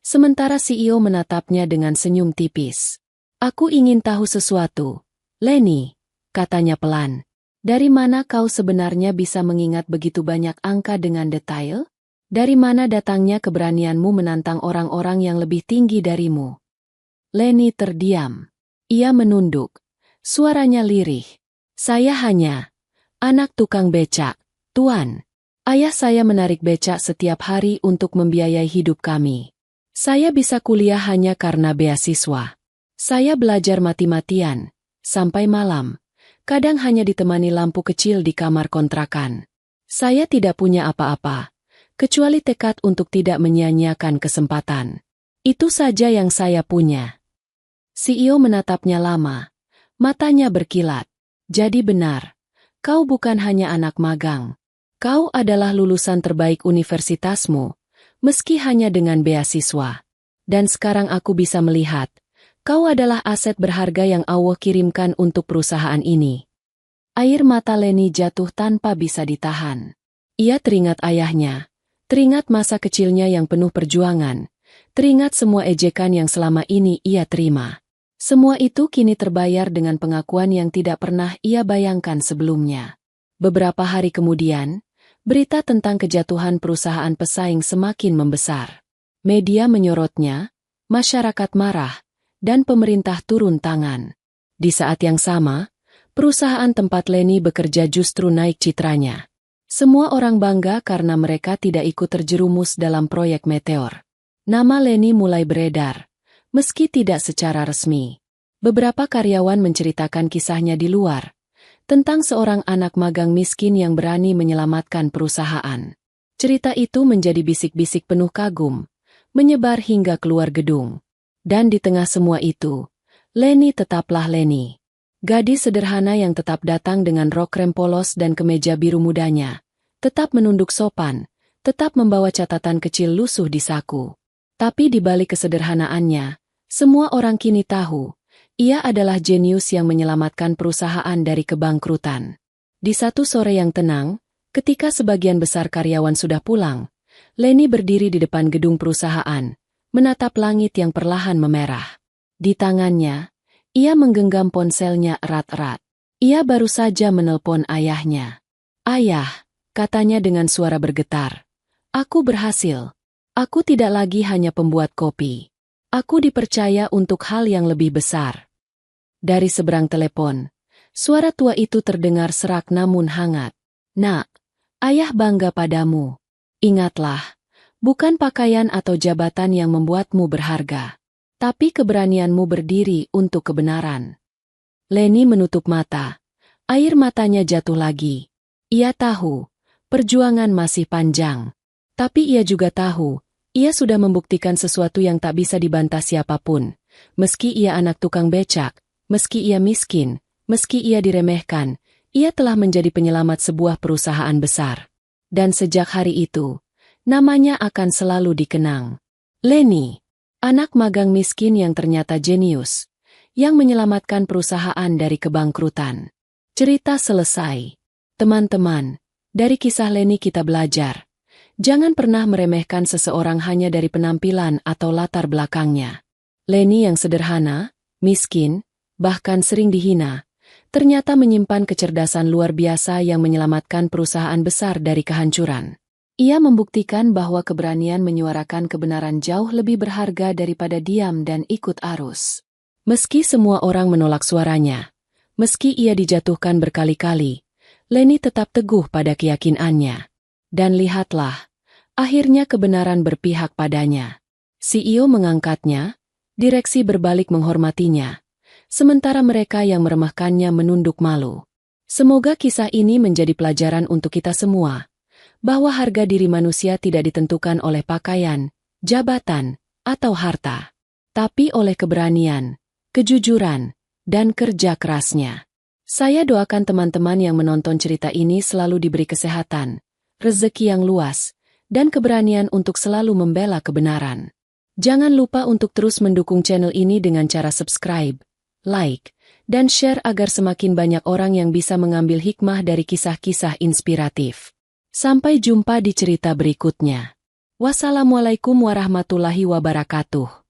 sementara CEO menatapnya dengan senyum tipis. Aku ingin tahu sesuatu. Leni, katanya pelan. Dari mana kau sebenarnya bisa mengingat begitu banyak angka dengan detail? Dari mana datangnya keberanianmu menantang orang-orang yang lebih tinggi darimu? Leni terdiam. Ia menunduk. Suaranya lirih. Saya hanya anak tukang becak, Tuan. Ayah saya menarik becak setiap hari untuk membiayai hidup kami. Saya bisa kuliah hanya karena beasiswa. Saya belajar mati-matian, sampai malam. Kadang hanya ditemani lampu kecil di kamar kontrakan. Saya tidak punya apa-apa, kecuali tekad untuk tidak menyia-nyiakan kesempatan. Itu saja yang saya punya. CEO menatapnya lama. Matanya berkilat. Jadi benar, kau bukan hanya anak magang. Kau adalah lulusan terbaik universitasmu, meski hanya dengan beasiswa. Dan sekarang aku bisa melihat, kau adalah aset berharga yang Allah kirimkan untuk perusahaan ini. Air mata Leni jatuh tanpa bisa ditahan. Ia teringat ayahnya. Teringat masa kecilnya yang penuh perjuangan, teringat semua ejekan yang selama ini ia terima. Semua itu kini terbayar dengan pengakuan yang tidak pernah ia bayangkan sebelumnya. Beberapa hari kemudian, berita tentang kejatuhan perusahaan pesaing semakin membesar. Media menyorotnya, masyarakat marah, dan pemerintah turun tangan. Di saat yang sama, perusahaan tempat Leni bekerja justru naik citranya. Semua orang bangga karena mereka tidak ikut terjerumus dalam proyek Meteor. Nama Leni mulai beredar, meski tidak secara resmi. Beberapa karyawan menceritakan kisahnya di luar, tentang seorang anak magang miskin yang berani menyelamatkan perusahaan. Cerita itu menjadi bisik-bisik penuh kagum, menyebar hingga keluar gedung. Dan di tengah semua itu, Leni tetaplah Leni. Gadis sederhana yang tetap datang dengan rok krem polos dan kemeja biru mudanya, tetap menunduk sopan, tetap membawa catatan kecil lusuh di saku. Tapi di balik kesederhanaannya, semua orang kini tahu, ia adalah jenius yang menyelamatkan perusahaan dari kebangkrutan. Di satu sore yang tenang, ketika sebagian besar karyawan sudah pulang, Leni berdiri di depan gedung perusahaan, menatap langit yang perlahan memerah. Di tangannya, ia menggenggam ponselnya erat-erat. Ia baru saja menelpon ayahnya. Ayah, katanya dengan suara bergetar. Aku berhasil. Aku tidak lagi hanya pembuat kopi. Aku dipercaya untuk hal yang lebih besar. Dari seberang telepon, suara tua itu terdengar serak namun hangat. Nak, ayah bangga padamu. Ingatlah, bukan pakaian atau jabatan yang membuatmu berharga, tapi keberanianmu berdiri untuk kebenaran. Leni menutup mata. Air matanya jatuh lagi. Ia tahu, perjuangan masih panjang. Tapi ia juga tahu, ia sudah membuktikan sesuatu yang tak bisa dibantah siapapun. Meski ia anak tukang becak, meski ia miskin, meski ia diremehkan, ia telah menjadi penyelamat sebuah perusahaan besar. Dan sejak hari itu, namanya akan selalu dikenang. Leni, anak magang miskin yang ternyata jenius, yang menyelamatkan perusahaan dari kebangkrutan. Cerita selesai. Teman-teman, dari kisah Leni kita belajar. Jangan pernah meremehkan seseorang hanya dari penampilan atau latar belakangnya. Leni yang sederhana, miskin, bahkan sering dihina, ternyata menyimpan kecerdasan luar biasa yang menyelamatkan perusahaan besar dari kehancuran. Ia membuktikan bahwa keberanian menyuarakan kebenaran jauh lebih berharga daripada diam dan ikut arus. Meski semua orang menolak suaranya, meski ia dijatuhkan berkali-kali, Leni tetap teguh pada keyakinannya. Dan lihatlah, akhirnya kebenaran berpihak padanya. CEO mengangkatnya, direksi berbalik menghormatinya, sementara mereka yang meremehkannya menunduk malu. Semoga kisah ini menjadi pelajaran untuk kita semua, bahwa harga diri manusia tidak ditentukan oleh pakaian, jabatan, atau harta, tapi oleh keberanian, kejujuran, dan kerja kerasnya. Saya doakan teman-teman yang menonton cerita ini selalu diberi kesehatan, rezeki yang luas, dan keberanian untuk selalu membela kebenaran. Jangan lupa untuk terus mendukung channel ini dengan cara subscribe, like, dan share agar semakin banyak orang yang bisa mengambil hikmah dari kisah-kisah inspiratif. Sampai jumpa di cerita berikutnya. Wassalamualaikum warahmatullahi wabarakatuh.